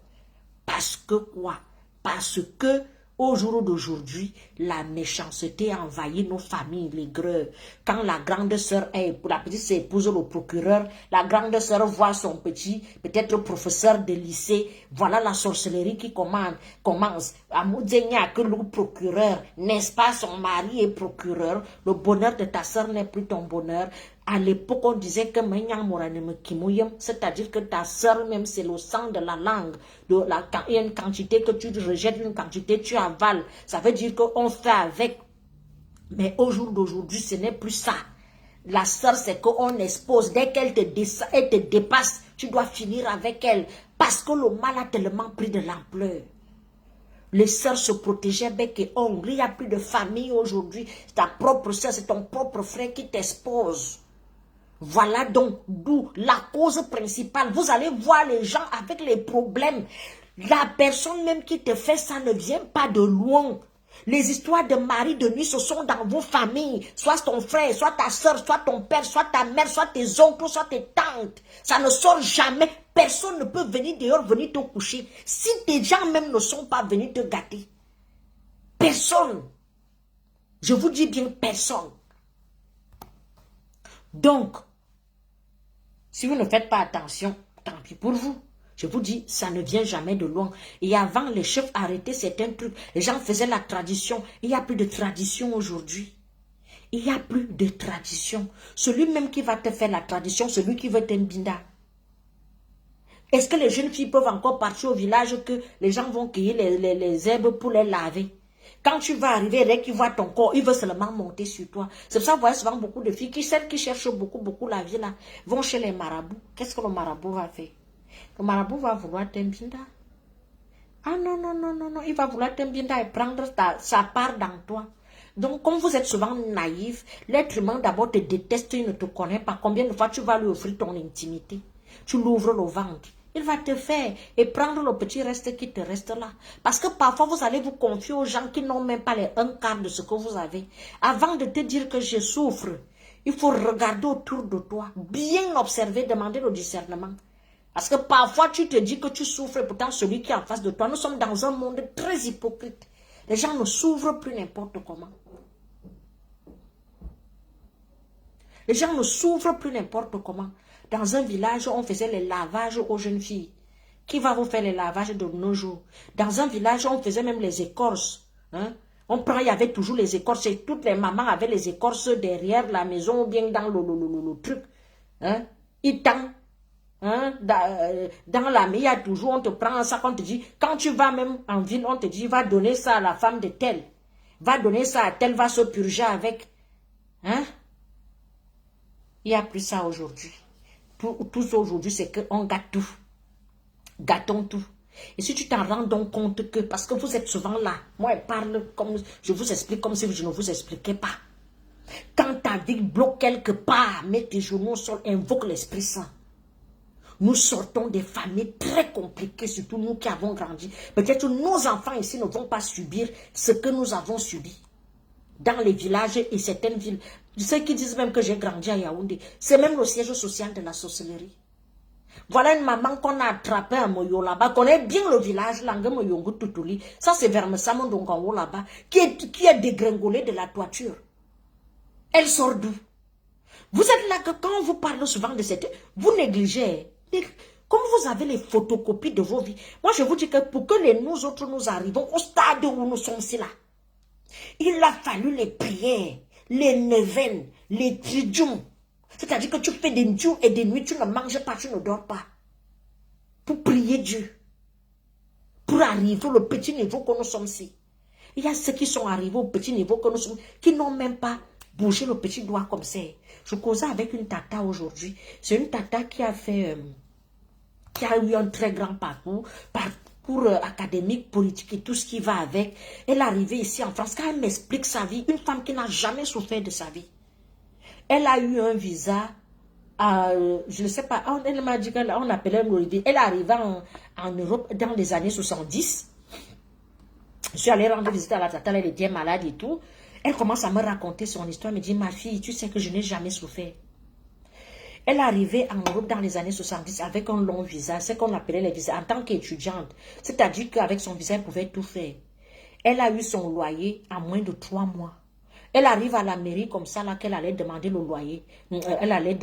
Parce que quoi? Parce que au jour d'aujourd'hui, la méchanceté a envahi nos familles, les greux. Quand la grande sœur, la petite sœur épouse le procureur, la grande sœur voit son petit, peut-être professeur de lycée, voilà la sorcellerie qui commence. À Moudzenia, que le procureur, n'est-ce pas, son mari est procureur, le bonheur de ta sœur n'est plus ton bonheur. À l'époque, on disait que c'est-à-dire que ta sœur même, c'est le sang de la langue. Il y a une quantité que tu rejettes, une quantité tu avales. Ça veut dire qu'on fait avec. Mais au jour d'aujourd'hui, ce n'est plus ça. La sœur, c'est qu'on expose. Dès qu'elle te dépasse, tu dois finir avec elle. Parce que le mal a tellement pris de l'ampleur. Les sœurs se protégeaient bec et ongle. Il n'y a plus de famille aujourd'hui. C'est ta propre sœur, c'est ton propre frère qui t'expose. Voilà donc d'où la cause principale. Vous allez voir les gens avec les problèmes. La personne même qui te fait ça ne vient pas de loin. Les histoires de mari de nuit, ce sont dans vos familles. Soit ton frère, soit ta soeur, soit ton père, soit ta mère, soit tes oncles, soit tes tantes. Ça ne sort jamais. Personne ne peut venir dehors, venir te coucher. Si tes gens même ne sont pas venus te gâter. Personne. Je vous dis bien personne. Donc, si vous ne faites pas attention, tant pis pour vous. Je vous dis, ça ne vient jamais de loin. Et avant, les chefs arrêtaient certains trucs. Les gens faisaient la tradition. Il n'y a plus de tradition aujourd'hui. Il n'y a plus de tradition. Celui même qui va te faire la tradition, celui qui veut être un binda. Est-ce que les jeunes filles peuvent encore partir au village que les gens vont cueillir les herbes pour les laver? Quand tu vas arriver, dès qu'il voit ton corps, il veut seulement monter sur toi. C'est pour ça que vous voyez souvent beaucoup de filles celles qui cherchent beaucoup la vie là, vont chez les marabouts. Qu'est-ce que le marabout va faire? Le marabout va vouloir t'imbinda. Ah non, il va vouloir t'imbinda et prendre sa part dans toi. Donc, comme vous êtes souvent naïf, l'être humain d'abord te déteste, il ne te connaît pas. Combien de fois tu vas lui offrir ton intimité? Tu l'ouvres le ventre. Il va te faire et prendre le petit reste qui te reste là. Parce que parfois, vous allez vous confier aux gens qui n'ont même pas les un quart de ce que vous avez. Avant de te dire que je souffre, il faut regarder autour de toi, bien observer, demander le discernement. Parce que parfois, tu te dis que tu souffres, et pourtant celui qui est en face de toi, nous sommes dans un monde très hypocrite. Les gens ne s'ouvrent plus n'importe comment. Les gens ne s'ouvrent plus n'importe comment. Dans un village, on faisait les lavages aux jeunes filles. Qui va vous faire les lavages de nos jours? Dans un village, on faisait même les écorces. Hein? Il y avait toujours les écorces. Et toutes les mamans avaient les écorces derrière la maison ou bien dans le truc. Hein? Hein? Dans la maison, il y a toujours, on te prend ça, on te dit, quand tu vas même en ville, on te dit, va donner ça à la femme de tel. Va donner ça à tel, va se purger avec. Hein? Il n'y a plus ça aujourd'hui. Tout ça aujourd'hui, c'est qu'on gâte tout. Gâtons tout. Et si tu t'en rends donc compte que, parce que vous êtes souvent là, moi je parle comme, je vous explique comme si je ne vous expliquais pas. Quand ta vie bloque quelque part, mets tes genoux au sol, invoque l'Esprit Saint. Nous sortons des familles très compliquées, surtout nous qui avons grandi. Peut-être nos enfants ici ne vont pas subir ce que nous avons subi. Dans les villages et certaines villes. Ceux qui disent même que j'ai grandi à Yaoundé, c'est même le siège social de la sorcellerie. Voilà une maman qu'on a attrapée à Moyo là-bas, connaît bien le village, ça c'est vers Messamondongango là-bas, qui est dégringolé de la toiture. Elle sort d'où? Vous êtes là que quand on vous parle souvent de cette... Vous négligez. Comme vous avez les photocopies de vos vies, moi je vous dis que pour que nous autres nous arrivons au stade où nous sommes ici là, il a fallu les prières, les neuvaines, les tridiums. C'est-à-dire que tu fais des jours et des nuits, tu ne manges pas, tu ne dors pas. Pour prier Dieu. Pour arriver au petit niveau que nous sommes ici. Il y a ceux qui sont arrivés au petit niveau que nous sommes, qui n'ont même pas bougé le petit doigt comme ça. Je causais avec une tata aujourd'hui. C'est une tata qui a fait, qui a eu un très grand parcours académique, politique et tout ce qui va avec. Elle est arrivée ici en France. Quand elle m'explique sa vie, une femme qui n'a jamais souffert de sa vie. Elle a eu un visa, je ne sais pas, elle m'a dit qu'on appelait Olivier. Elle est arrivée en Europe dans les années 70. Je suis allée rendre visite à la tata, elle était malade et tout. Elle commence à me raconter son histoire. Elle me dit, ma fille, tu sais que je n'ai jamais souffert. Elle est arrivée en Europe dans les années 70 avec un long visa, ce qu'on appelait les visas en tant qu'étudiante. C'est-à-dire qu'avec son visa, elle pouvait tout faire. Elle a eu son loyer en moins de 3 mois. Elle arrive à la mairie comme ça, là, qu'elle allait demander le loyer. Elle allait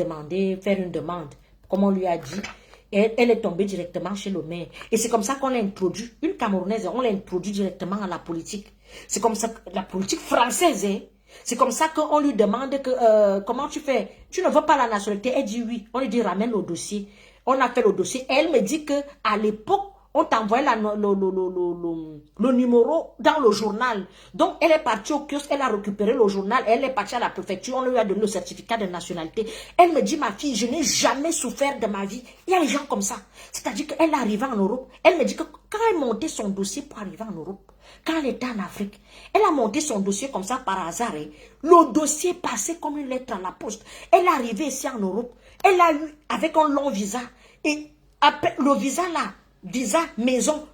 faire une demande, comme on lui a dit. Elle est tombée directement chez le maire. Et c'est comme ça qu'on l'a introduit. Une Camerounaise, on l'a introduit directement à la politique. C'est comme ça, la politique française, hein. C'est comme ça qu'on lui demande que, comment tu fais? Tu ne veux pas la nationalité? Elle dit oui. On lui dit ramène le dossier. On a fait le dossier. Elle me dit que à l'époque, on t'envoyait le numéro dans le journal. Donc, elle est partie au kiosque, elle a récupéré le journal, elle est partie à la préfecture, on lui a donné le certificat de nationalité. Elle me dit, ma fille, je n'ai jamais souffert de ma vie. Il y a des gens comme ça. C'est-à-dire qu'elle est arrivée en Europe. Elle me dit que quand elle montait son dossier pour arriver en Europe, quand elle était en Afrique, elle a monté son dossier comme ça par hasard. Et le dossier passait comme une lettre à la poste. Elle est arrivée ici en Europe. Elle a eu, avec un long visa, et après le visa là, visa, maison,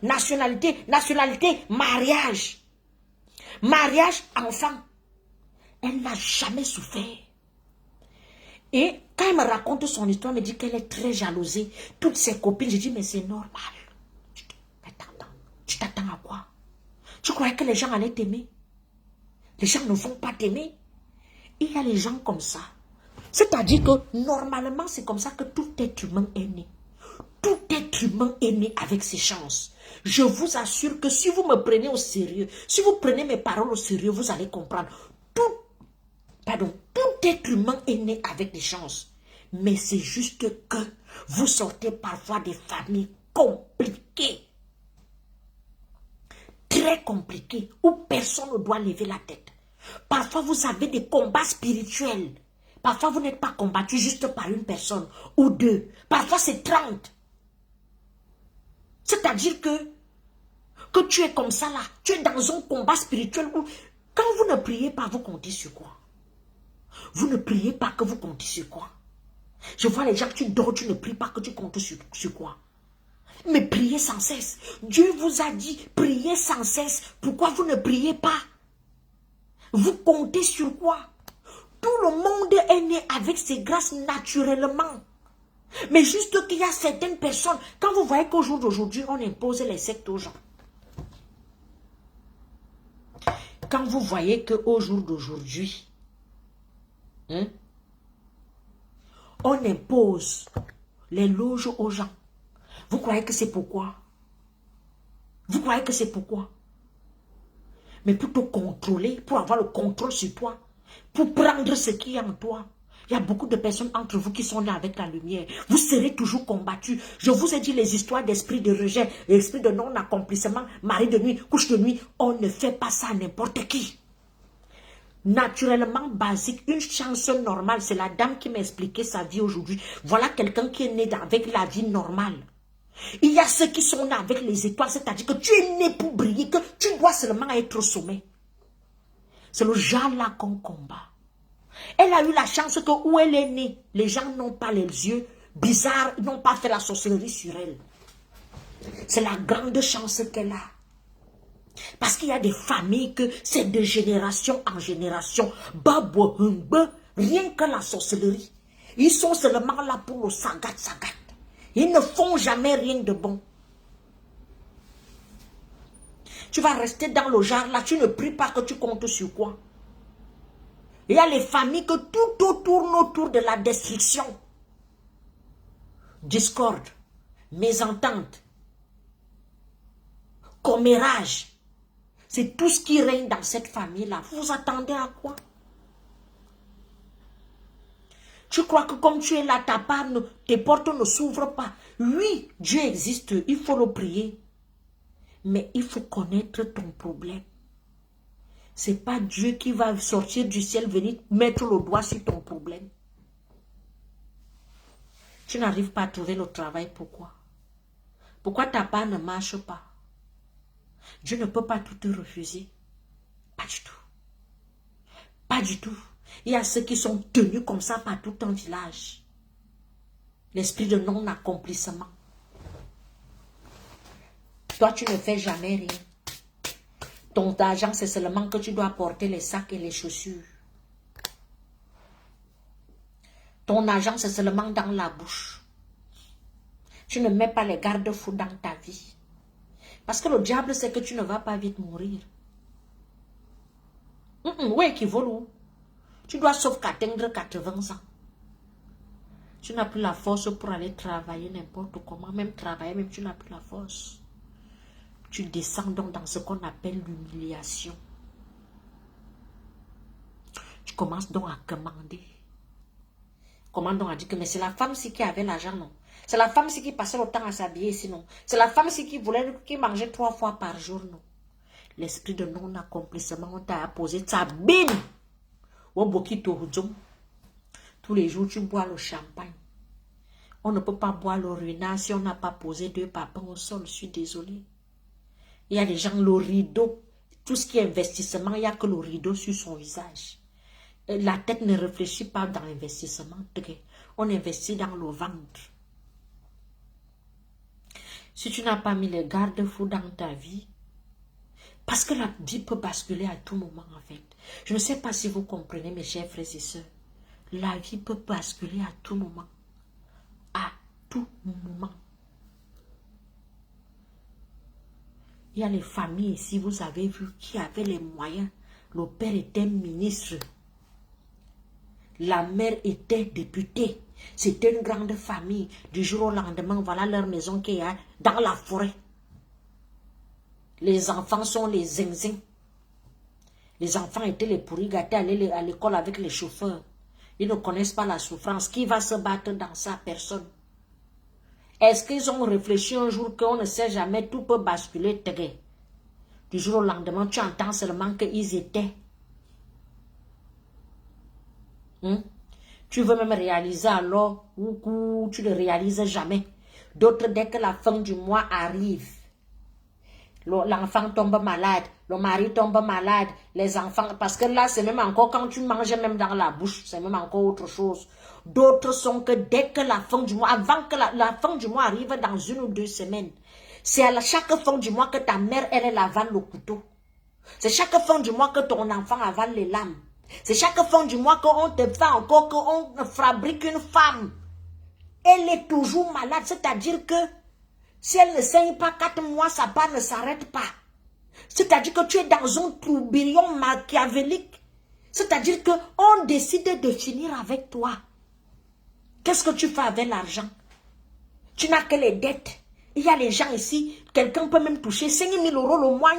nationalité, mariage. Mariage, enfant. Elle n'a jamais souffert. Et quand elle me raconte son histoire, elle me dit qu'elle est très jalousée. Toutes ses copines, je dis, mais c'est normal. Tu t'attends à quoi? Tu croyais que les gens allaient t'aimer? Les gens ne vont pas t'aimer. Il y a les gens comme ça. C'est-à-dire que normalement, c'est comme ça que tout être humain est né. Tout être humain est né avec ses chances. Je vous assure que si vous me prenez au sérieux, si vous prenez mes paroles au sérieux, vous allez comprendre. Tout être humain est né avec des chances. Mais c'est juste que vous sortez parfois des familles compliquées. Très compliquées, où personne ne doit lever la tête. Parfois, vous avez des combats spirituels. Parfois, vous n'êtes pas combattu juste par une personne ou deux. Parfois, c'est 30. C'est-à-dire que tu es comme ça là. Tu es dans un combat spirituel où, quand vous ne priez pas, vous comptez sur quoi? Vous ne priez pas que vous comptez sur quoi? Je vois les gens, tu dors, tu ne pries pas que tu comptes sur quoi? Mais priez sans cesse. Dieu vous a dit, priez sans cesse. Pourquoi vous ne priez pas? Vous comptez sur quoi? Tout le monde est né avec ses grâces naturellement. Mais juste qu'il y a certaines personnes, quand vous voyez qu'au jour d'aujourd'hui, on impose les sectes aux gens. quand vous voyez qu'au jour d'aujourd'hui, on impose les loges aux gens, vous croyez que c'est pourquoi? Vous croyez que c'est pourquoi? Mais pour te contrôler, pour avoir le contrôle sur toi, pour prendre ce qui est en toi. Il y a beaucoup de personnes entre vous qui sont nées avec la lumière. Vous serez toujours combattus. Je vous ai dit les histoires d'esprit de rejet, l'esprit de non-accomplissement, mari de nuit, couche de nuit. On ne fait pas ça à n'importe qui. Naturellement basique, une chance normale, c'est la dame qui m'a expliqué sa vie aujourd'hui. Voilà quelqu'un qui est né avec la vie normale. Il y a ceux qui sont nés avec les étoiles, c'est-à-dire que tu es né pour briller, que tu dois seulement être au sommet. C'est le genre-là qu'on combat. Elle a eu la chance que où elle est née, les gens n'ont pas les yeux bizarres, ils n'ont pas fait la sorcellerie sur elle. C'est la grande chance qu'elle a. Parce qu'il y a des familles que c'est de génération en génération. Rien que la sorcellerie. Ils sont seulement là pour le sagat. Ils ne font jamais rien de bon. Tu vas rester dans le genre là, tu ne pries pas que tu comptes sur quoi. Il y a les familles que tout tourne autour de la destruction. Discorde, mésentente, commérage. C'est tout ce qui règne dans cette famille-là. Vous attendez à quoi? Tu crois que comme tu es là, tes portes ne s'ouvrent pas. Oui, Dieu existe, il faut le prier. Mais il faut connaître ton problème. Ce n'est pas Dieu qui va sortir du ciel, venir mettre le doigt sur ton problème. Tu n'arrives pas à trouver le travail, pourquoi? Pourquoi ta part ne marche pas? Dieu ne peut pas tout te refuser. Pas du tout. Pas du tout. Il y a ceux qui sont tenus comme ça par tout un village. L'esprit de non-accomplissement. Toi, tu ne fais jamais rien. Ton argent, c'est seulement que tu dois porter les sacs et les chaussures. Ton argent, c'est seulement dans la bouche. Tu ne mets pas les garde-fous dans ta vie. Parce que le diable sait que tu ne vas pas vite mourir. Oui, qui vole où? Tu dois sauf qu'atteindre 80 ans. Tu n'as plus la force pour aller travailler n'importe comment. Même travailler, même tu n'as plus la force. Tu descends donc dans ce qu'on appelle l'humiliation. Tu commences donc à commander. Comment donc à dire que mais c'est la femme-ci qui avait l'argent, non? C'est la femme-ci qui passait le temps à s'habiller ici, non? C'est la femme-ci qui mangeait 3 fois par jour, non? L'esprit de non-accomplissement, on t'a posé ça, bim! Tous les jours, tu bois le champagne. On ne peut pas boire le ruinard si on n'a pas posé 2 papins au sol. Je suis désolée. Il y a des gens, le rideau, tout ce qui est investissement, il n'y a que le rideau sur son visage. La tête ne réfléchit pas dans l'investissement. On investit dans le ventre. Si tu n'as pas mis les garde-fous dans ta vie, parce que la vie peut basculer à tout moment en fait. Je ne sais pas si vous comprenez mes chers frères et sœurs. La vie peut basculer à tout moment. À tout moment. Il y a les familles ici, vous avez vu, qui avaient les moyens. Le père était ministre. La mère était députée. C'était une grande famille. Du jour au lendemain, voilà leur maison qui est dans la forêt. Les enfants sont les zinzins. Les enfants étaient les pourris gâtés, aller à l'école avec les chauffeurs. Ils ne connaissent pas la souffrance. Qui va se battre dans ça? Personne. Est-ce qu'ils ont réfléchi un jour qu'on ne sait jamais, tout peut basculer? Du jour au lendemain, tu entends seulement qu'ils étaient. Tu veux même réaliser alors, ou tu ne réalises jamais. D'autres, dès que la fin du mois arrive, l'enfant tombe malade, le mari tombe malade, les enfants, parce que là, c'est même encore quand tu manges même dans la bouche, c'est même encore autre chose. D'autres sont que dès que la fin du mois, avant que la fin du mois arrive dans 1 ou 2 semaines, c'est à chaque fin du mois que ta mère, elle avale le couteau. C'est chaque fin du mois que ton enfant avale les lames. C'est chaque fin du mois qu'on te fait encore, qu'on fabrique une femme. Elle est toujours malade, c'est-à-dire que si elle ne saigne pas 4 mois, sa part ne s'arrête pas. C'est-à-dire que tu es dans un tourbillon machiavélique. C'est-à-dire qu'on décide de finir avec toi. Qu'est-ce que tu fais avec l'argent? Tu n'as que les dettes. Il y a les gens ici, quelqu'un peut même toucher 5 000 € le mois.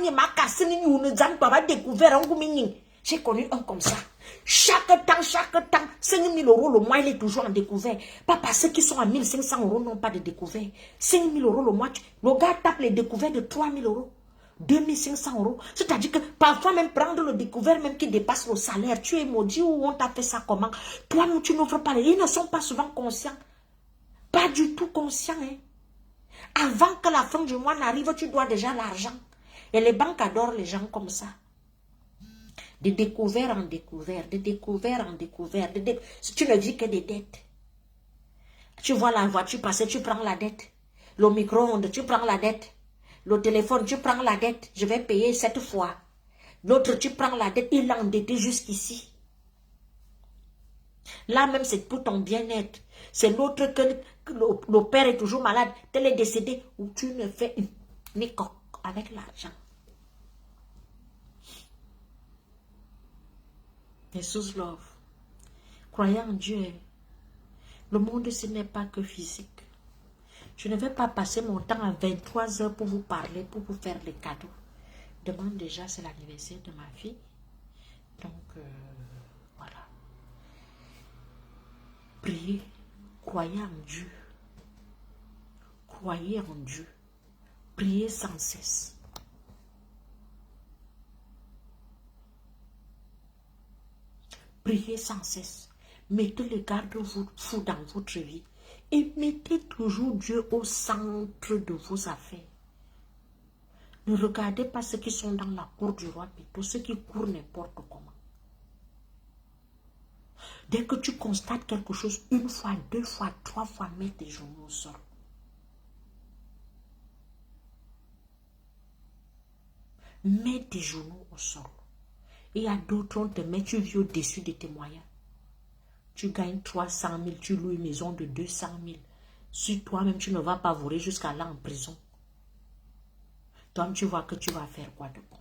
J'ai connu un comme ça. Chaque temps, 5 000 € le mois, il est toujours en découvert. Pas parce qu'ils sont à 1 500 € n'ont pas de découvert. 5 000 € le mois, le gars tape les découverts de 3 000 €. 2 500 €. C'est-à-dire que parfois même prendre le découvert même qui dépasse le salaire. Tu es maudit ou on t'a fait ça comment? Toi-même, tu n'ouvres pas les... Ils ne sont pas souvent conscients. Pas du tout conscients. Hein. Avant que la fin du mois n'arrive, tu dois déjà l'argent. Et les banques adorent les gens comme ça. De découvert en découvert, de découvert en découvert. Tu ne vis que des dettes. Tu vois la voiture passer, tu prends la dette. Le micro-ondes, tu prends la dette. Le téléphone, tu prends la dette. Je vais payer 7 fois. L'autre, tu prends la dette. Il l'a endetté jusqu'ici. Là même, c'est pour ton bien-être. C'est l'autre que le père est toujours malade. Tel est décédé. Ou tu ne fais ni coq avec l'argent. Jesus love. Croyez en Dieu. Le monde, ce n'est pas que physique. Je ne vais pas passer mon temps à 23 heures pour vous parler, pour vous faire les cadeaux. Demain déjà, c'est l'anniversaire de ma fille. Donc, voilà. Priez. Croyez en Dieu. Croyez en Dieu. Priez sans cesse. Priez sans cesse. Mettez le garde-fou dans votre vie. Et mettez toujours Dieu au centre de vos affaires. Ne regardez pas ceux qui sont dans la cour du roi Péto, ceux qui courent n'importe comment. Dès que tu constates quelque chose, 1 fois, 2 fois, 3 fois, mets tes genoux au sol. Mets tes genoux au sol. Et il y a d'autres, on te met, tu vis au-dessus de tes moyens. Tu gagnes 300 000, tu loues une maison de 200 000. Si toi-même, tu ne vas pas voler jusqu'à là en prison. Toi, tu vois que tu vas faire quoi de bon?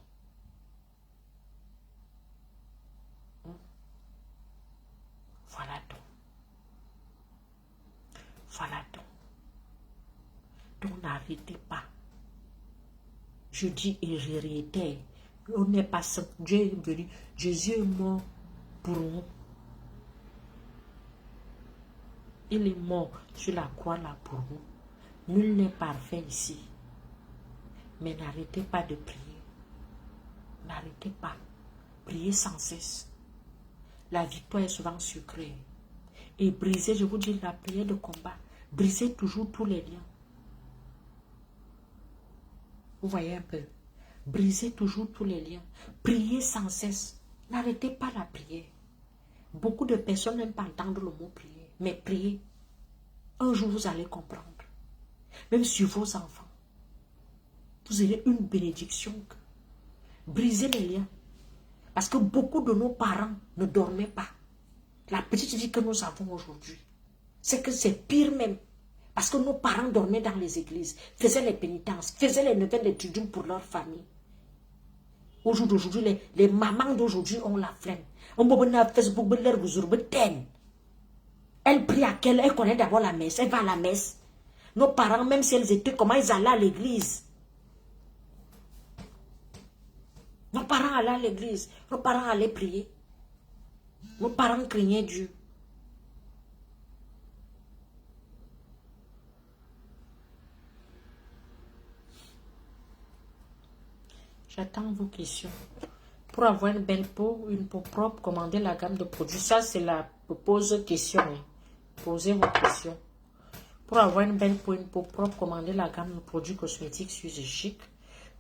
Voilà donc. Voilà donc. Donc n'arrêtez pas. Je dis et je réitère. On n'est pas simple. Dieu est venu. Jésus est mort pour nous. Il est mort sur la croix là pour nous. Nul n'est parfait ici. Mais n'arrêtez pas de prier. N'arrêtez pas. Priez sans cesse. La victoire est souvent sucrée. Et brisez, je vous dis, la prière de combat. Brisez toujours tous les liens. Vous voyez un peu. Brisez toujours tous les liens. Priez sans cesse. N'arrêtez pas la prière. Beaucoup de personnes n'aiment pas entendre le mot prier. Mais priez. Un jour, vous allez comprendre. Même sur vos enfants. Vous aurez une bénédiction. Brisez les liens. Parce que beaucoup de nos parents ne dormaient pas. La petite vie que nous avons aujourd'hui, c'est que c'est pire même. Parce que nos parents dormaient dans les églises, faisaient les pénitences, faisaient les neuvaines études pour leur famille. Au jour d'aujourd'hui, les mamans d'aujourd'hui ont la flemme. Elle prie à quelle? Elle connaît d'abord la messe. Elle va à la messe. Nos parents, même si elles étaient, comment ils allaient à l'église? Nos parents allaient à l'église. Nos parents allaient prier. Nos parents craignaient Dieu. J'attends vos questions. Pour avoir une belle peau, une peau propre, commandez la gamme de produits. Ça, c'est la pose question. Posez vos questions. Pour avoir une belle peau, une peau propre, commandez la gamme de produits cosmétiques Suze Chic.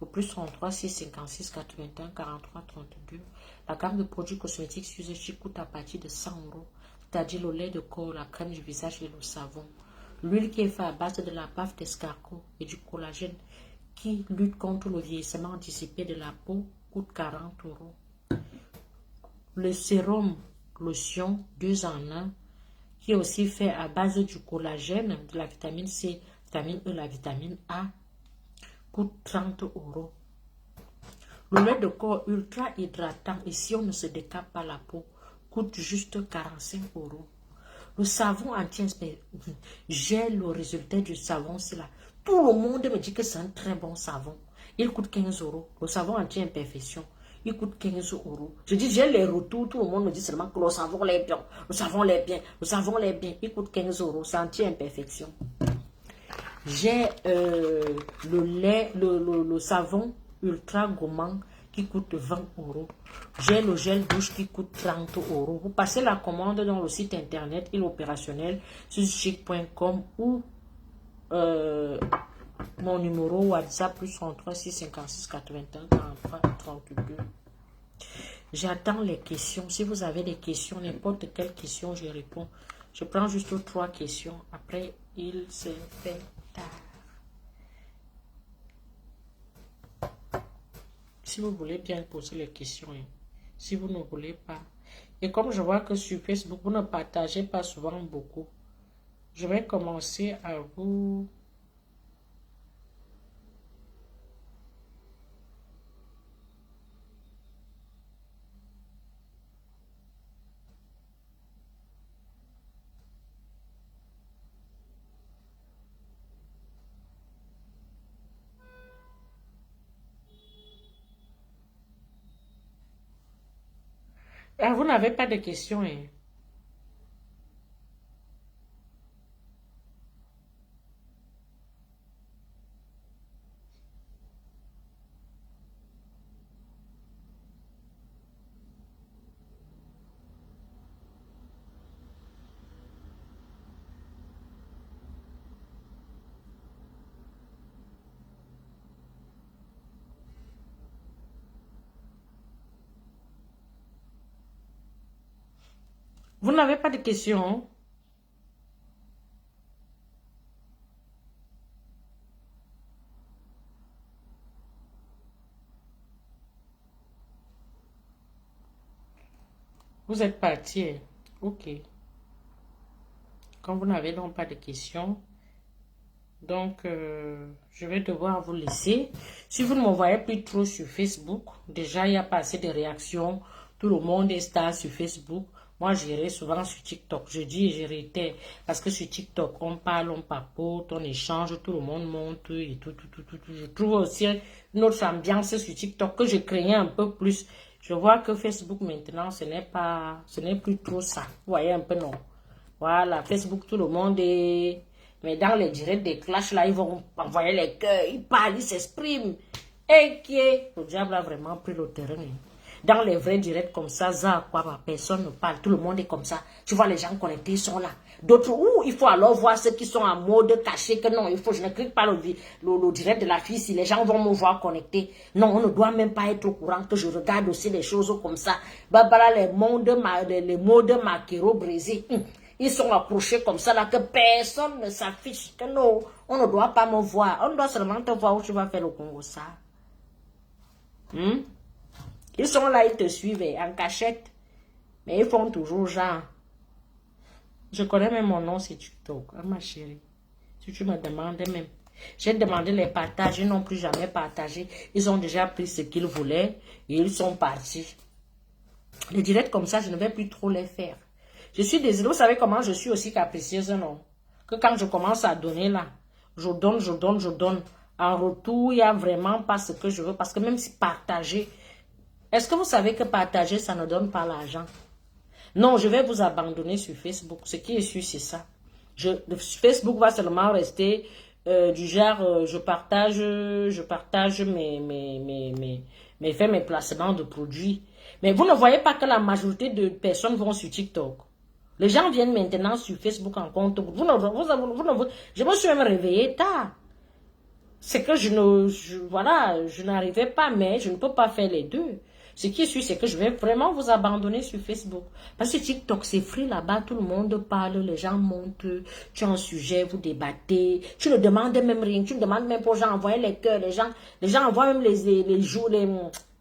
Au plus 33 656 81 43 32. La gamme de produits cosmétiques Suze Chic coûte à partir de 100 €. C'est-à-dire le lait de corps, la crème du visage et le savon. L'huile qui est faite à base de la bave d'escargot et du collagène qui lutte contre le vieillissement anticipé de la peau coûte 40 €. Le sérum lotion 2 en 1 qui est aussi fait à base du collagène, de la vitamine C, vitamine E, la vitamine A, coûte 30 €. Le lait de corps ultra hydratant, et si on ne se décape pas la peau, coûte juste 45 euros. Le savon anti-imperfection, j'ai le résultat du savon, c'est là. Tout le monde me dit que c'est un très bon savon. Il coûte 15 euros. Le savon anti-imperfection, il coûte 15 euros. Je dis, j'ai les retours, tout le monde me dit seulement que le savon l'est bien, le savon l'est bien, le savon l'est bien. Il coûte 15 euros, c'est anti-imperfection. J'ai le savon ultra gourmand qui coûte 20 euros. J'ai le gel douche qui coûte 30 euros. Vous passez la commande dans le site internet, il est opérationnel sur chic.com ou mon numéro WhatsApp plus 33 656 81 43 32. J'attends les questions. Si vous avez des questions, n'importe quelle question, je réponds. Je prends juste 3 questions. Après, il se fait tard. Si vous voulez bien poser les questions, hein. Si vous ne voulez pas. Et comme je vois que sur Facebook, vous ne partagez pas souvent beaucoup, je vais commencer à vous... Ah, vous n'avez pas de questions, hein? Vous n'avez pas de questions? Vous êtes parti, hein? Ok. Quand vous n'avez donc pas de questions, donc je vais devoir vous laisser. Si vous ne m'envoyez plus trop sur Facebook, déjà il n'y a pas assez de réactions. Tout le monde est star sur Facebook. Moi, j'irai souvent sur TikTok. Je dis et je réitère. Parce que sur TikTok, on parle, on papote, on échange, tout le monde monte et tout. Je trouve aussi une autre ambiance sur TikTok que je craignais un peu plus. Je vois que Facebook maintenant, ce n'est plus trop ça. Vous voyez un peu, non? Voilà, Facebook, tout le monde est... Mais dans les directs des clashs, là, ils vont envoyer les cœurs, ils parlent, ils s'expriment. Et qui est... Le diable a vraiment pris le terrain. Dans les vrais directs comme ça, personne ne parle, tout le monde est comme ça. Tu vois, les gens connectés, ils sont là. D'autres, il faut alors voir ceux qui sont en mode caché, que non, je ne clique pas le direct de la fille si les gens vont me voir connecté. Non, on ne doit même pas être au courant que je regarde aussi des choses comme ça. Babala, les mots de Makero brisés. Ils sont accrochés comme ça là que personne ne s'affiche. Que non, on ne doit pas me voir. On doit seulement te voir où tu vas faire le Congo ça. Ils sont là, ils te suivent en cachette. Mais ils font toujours genre. Je connais même mon nom sur TikTok. Ah, ma chérie. Si tu me demandes même. J'ai demandé les partages. Ils n'ont plus jamais partagé. Ils ont déjà pris ce qu'ils voulaient. Et ils sont partis. Les directs comme ça, je ne vais plus trop les faire. Je suis désolée. Vous savez comment je suis aussi capricieuse, non? Que quand je commence à donner là, je donne. En retour, il n'y a vraiment pas ce que je veux. Parce que même si partager... Est-ce que vous savez que partager, ça ne donne pas l'argent? Non, je vais vous abandonner sur Facebook. Ce qui est sûr, c'est ça. Facebook va seulement rester du genre, je partage mes placements de produits. Mais vous ne voyez pas que la majorité de personnes vont sur TikTok. Les gens viennent maintenant sur Facebook en compte. Je me suis même réveillée tard. C'est que je n'arrivais pas, mais je ne peux pas faire les deux. Ce qui est sûr, c'est que je vais vraiment vous abandonner sur Facebook. Parce que TikTok, c'est free là-bas, tout le monde parle, les gens montent, tu as un sujet, vous débattez, tu ne demandes même rien, tu ne demandes même pas aux gens d'envoyer les cœurs, les gens envoient même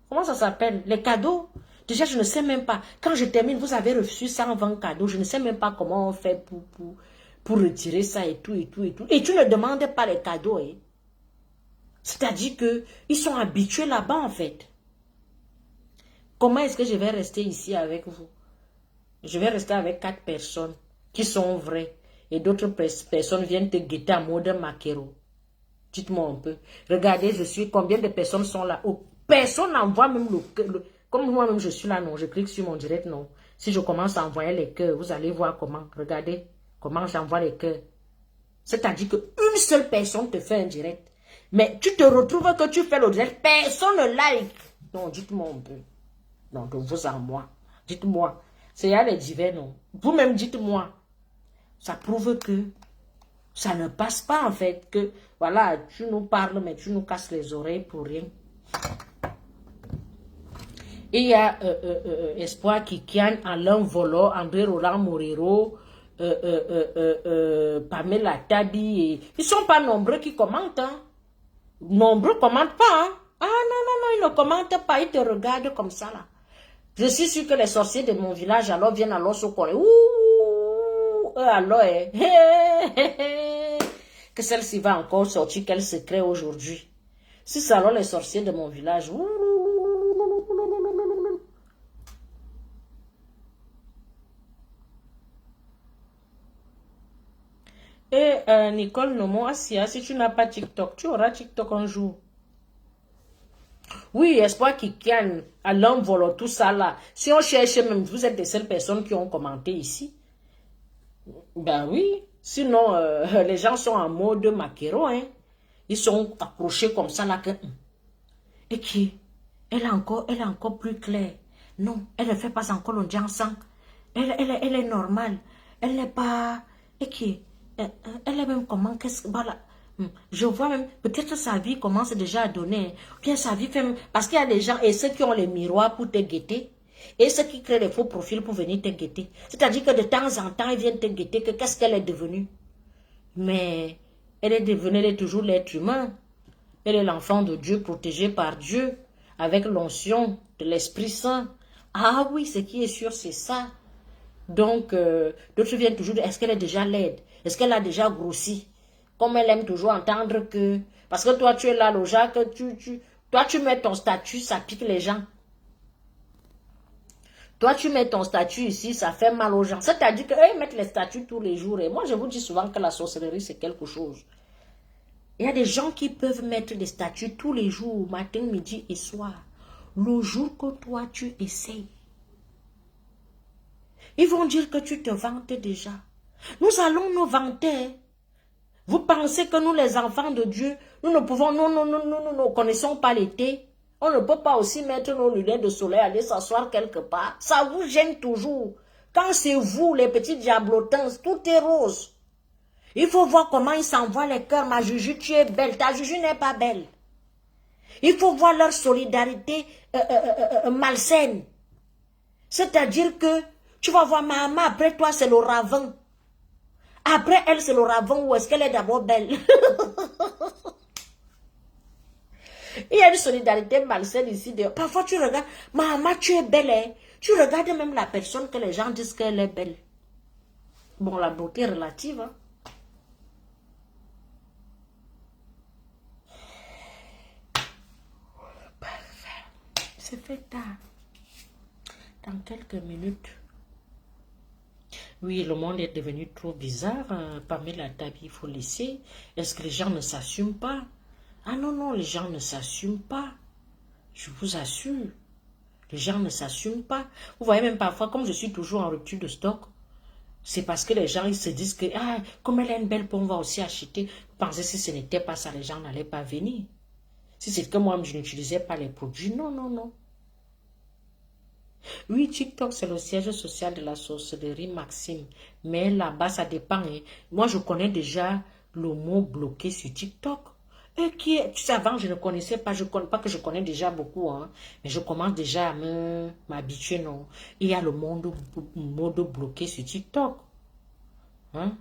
comment ça s'appelle, les cadeaux. Déjà, je ne sais même pas, quand je termine, vous avez reçu 120 cadeaux, je ne sais même pas comment on fait pour retirer ça et tout. Et tu ne demandes pas les cadeaux, hein. C'est-à-dire qu'ils sont habitués là-bas, en fait. Comment est-ce que je vais rester ici avec vous? Je vais rester avec 4 personnes qui sont vraies. Et d'autres personnes viennent te guetter à mode maquero. Dites-moi un peu. Regardez, combien de personnes sont là? Oh, personne n'envoie même comme moi-même je suis là, non. Je clique sur mon direct, non. Si je commence à envoyer les cœurs, vous allez voir comment. Regardez comment j'envoie les cœurs. C'est-à-dire qu'une seule personne te fait un direct. Mais tu te retrouves que tu fais le direct, personne ne like. Non, dites-moi un peu. Non, de vous à moi. Dites-moi. C'est là les divers, non. Vous-même, dites-moi. Ça prouve que ça ne passe pas, en fait. Que, voilà, tu nous parles, mais tu nous casses les oreilles pour rien. Et il y a Espoir Kikian, Alain Volo, André Roland Morero, Pamela Tabi. Et... Ils ne sont pas nombreux qui commentent. Hein. Nombreux ne commentent pas. Hein. Ah non, ils ne commentent pas. Ils te regardent comme ça, là. Je suis sûr que les sorciers de mon village, alors, viennent alors se coller. Ouh, alors, que celle-ci va encore sortir, quel secret aujourd'hui. Si c'est alors les sorciers de mon village. Et Nicole Nomo Assia, si tu n'as pas TikTok, tu auras TikTok un jour. Oui, Espoir Kikian, Alain Volo, tout ça là. Si on cherche même, vous êtes les seules personnes qui ont commenté ici. Ben oui. Sinon, les gens sont en mode maquero, hein. Ils sont accrochés comme ça là que... Et qui? Elle est encore plus claire. Non, elle ne fait pas encore le sang. Elle est normale. Elle n'est pas... Et qui? Elle est même comment... Qu'est-ce que... Voilà. Je vois même... Peut-être sa vie commence déjà à donner. Bien sa vie fait... Parce qu'il y a des gens... Et ceux qui ont les miroirs pour te guetter. Et ceux qui créent les faux profils pour venir te guetter. C'est-à-dire que de temps en temps, ils viennent te guetter. Qu'est-ce qu'elle est devenue? Mais... Elle est toujours l'être humain. Elle est l'enfant de Dieu, protégé par Dieu, avec l'onction de l'Esprit Saint. Ah oui, ce qui est sûr, c'est ça. Donc, d'autres viennent toujours dire, est-ce qu'elle est déjà laide? Est-ce qu'elle a déjà grossi? Comme elle aime toujours entendre que... Parce que toi, tu es là, le Jacques, toi, tu mets ton statut, ça pique les gens. Toi, tu mets ton statut ici, ça fait mal aux gens. C'est-à-dire qu'eux, ils mettent les statuts tous les jours. Et moi, je vous dis souvent que la sorcellerie, c'est quelque chose. Il y a des gens qui peuvent mettre des statuts tous les jours, matin, midi et soir. Le jour que toi, tu essayes, ils vont dire que tu te vantes déjà. Nous allons nous vanter. Vous pensez que nous, les enfants de Dieu, nous ne pouvons, nous ne connaissons pas l'été. On ne peut pas aussi mettre nos lunettes de soleil, aller s'asseoir quelque part. Ça vous gêne toujours. Quand c'est vous, les petits diablotins, tout est rose. Il faut voir comment ils s'envoient les cœurs. Ma Juju, tu es belle. Ta Juju n'est pas belle. Il faut voir leur solidarité malsaine. C'est-à-dire que tu vas voir maman, après toi, c'est le ravin. Après elle, c'est le ravin ou est-ce qu'elle est d'abord belle? Il y a une solidarité malsaine ici. Parfois, tu regardes, maman, tu es belle. Hein? Tu regardes même la personne que les gens disent qu'elle est belle. Bon, la beauté est relative. Hein? C'est fait tard. Dans quelques minutes. Oui, le monde est devenu trop bizarre. Parmi la table, il faut laisser. Est-ce que les gens ne s'assument pas? Ah non, non, les gens ne s'assument pas. Je vous assure. Les gens ne s'assument pas. Vous voyez même parfois, comme je suis toujours en rupture de stock, c'est parce que les gens ils se disent que, ah, comme elle a une belle peau, on va aussi acheter. Vous pensez si ce n'était pas ça, les gens n'allaient pas venir. Si c'est que moi, je n'utilisais pas les produits, non, non, non. Oui, TikTok, c'est le siège social de la sorcellerie, Maxime. Mais là-bas, ça dépend. Hein. Moi, je connais déjà le mot bloqué sur TikTok. Et qui est, tu sais, avant, je ne connaissais pas, pas que je connais déjà beaucoup, hein, mais je commence déjà à m'habituer, non. Il y a le mode bloqué sur TikTok. Hein.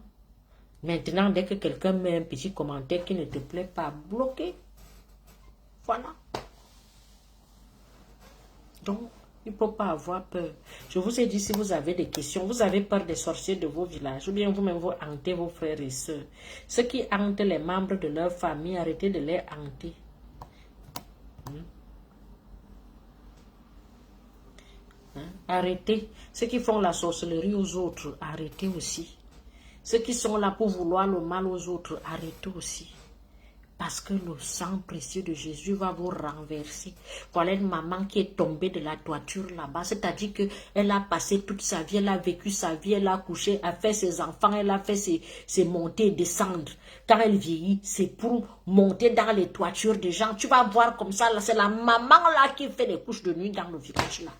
Maintenant, dès que quelqu'un met un petit commentaire qui ne te plaît pas, bloqué. Voilà. Donc, il ne faut pas avoir peur. Je vous ai dit, si vous avez des questions, vous avez peur des sorciers de vos villages, ou bien vous-même vous hantez vos frères et sœurs. Ceux qui hantent les membres de leur famille, arrêtez de les hanter. Arrêtez. Ceux qui font la sorcellerie aux autres, arrêtez aussi. Ceux qui sont là pour vouloir le mal aux autres, arrêtez aussi. Parce que le sang précieux de Jésus va vous renverser. Voilà une maman qui est tombée de la toiture là-bas. C'est-à-dire qu'elle a passé toute sa vie, elle a vécu sa vie, elle a couché, elle a fait ses enfants, elle a fait ses montées et descendre. Quand elle vieillit, c'est pour monter dans les toitures des gens. Tu vas voir comme ça, c'est la maman là qui fait les couches de nuit dans le village là.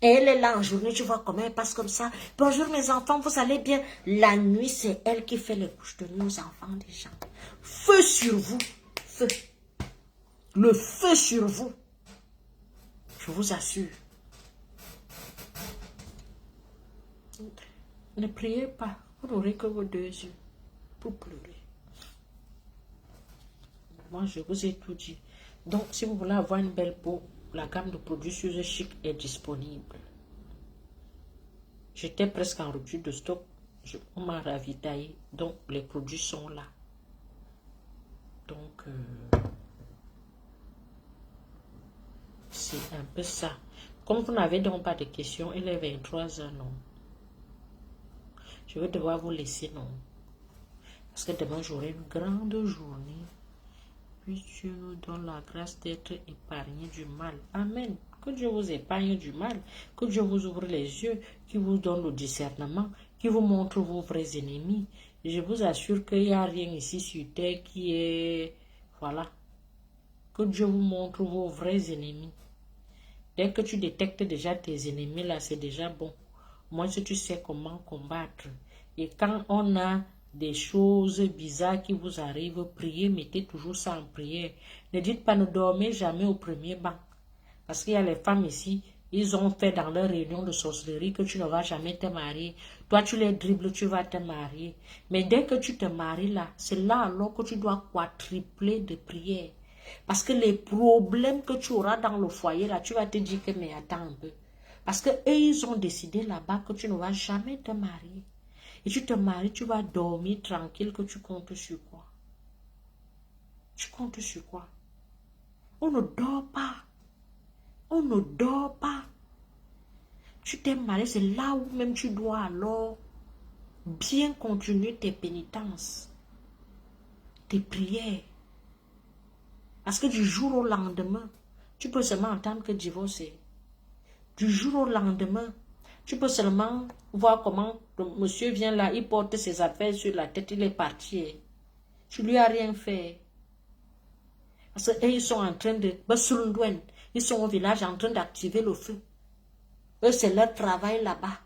Et elle est là en journée, tu vois comment elle passe comme ça. Bonjour mes enfants, vous allez bien? La nuit, c'est elle qui fait les couches de nuit aux enfants des gens. Feu sur vous. Feu. Le feu sur vous. Je vous assure. Ne priez pas. Vous n'aurez que vos 2 yeux pour pleurer. Moi, je vous ai tout dit. Donc, si vous voulez avoir une belle peau, la gamme de produits Suze Chic est disponible. J'étais presque en rupture de stock. On m'a ravitaillé. Donc, les produits sont là. Donc, c'est un peu ça. Comme vous n'avez donc pas de questions, il est 23h, non. Je vais devoir vous laisser, non. Parce que demain, j'aurai une grande journée. Puis Dieu nous donne la grâce d'être épargnés du mal. Amen. Que Dieu vous épargne du mal. Que Dieu vous ouvre les yeux, qui vous donne le discernement, qui vous montre vos vrais ennemis. Et je vous assure qu'il n'y a rien ici sur terre qui est... Voilà. Que Dieu vous montre vos vrais ennemis. Dès que tu détectes déjà tes ennemis, là, c'est déjà bon. Moi, si tu sais comment combattre. Et quand on a des choses bizarres qui vous arrivent, priez, mettez toujours ça en prière. Ne dites pas, ne dormez jamais au premier banc. Parce qu'il y a les femmes ici, ils ont fait dans leur réunion de sorcellerie que tu ne vas jamais te marier. Toi, tu les dribbles, tu vas te marier. Mais dès que tu te maries là, c'est là alors que tu dois quadrupler de prières. Parce que les problèmes que tu auras dans le foyer là, tu vas te dire que mais attends un peu. Parce que eux, ils ont décidé là-bas que tu ne vas jamais te marier. Et tu te maries, tu vas dormir tranquille, que tu comptes sur quoi? Tu comptes sur quoi? On ne dort pas. On ne dort pas. Tu t'es marié, c'est là où même tu dois alors bien continuer tes pénitences, tes prières. Parce que du jour au lendemain, tu peux seulement entendre que divorcer. Du jour au lendemain, tu peux seulement voir comment le monsieur vient là, il porte ses affaires sur la tête, il est parti. Tu lui as rien fait. Parce qu'ils sont en train de... Ils sont au village en train d'activer le feu. Eux, c'est leur travail là-bas.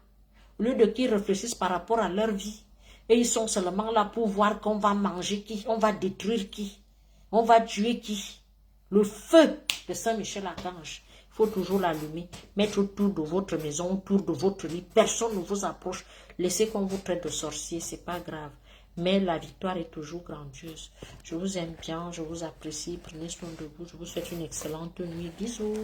Au lieu de qu'ils réfléchissent par rapport à leur vie. Et ils sont seulement là pour voir qu'on va manger qui, on va détruire qui, on va tuer qui. Le feu de Saint-Michel-Archange, il faut toujours l'allumer. Mettre autour de votre maison, autour de votre lit. Personne ne vous approche. Laissez qu'on vous traite de sorcier, c'est pas grave. Mais la victoire est toujours grandiose. Je vous aime bien, je vous apprécie. Prenez soin de vous. Je vous souhaite une excellente nuit. Bisous.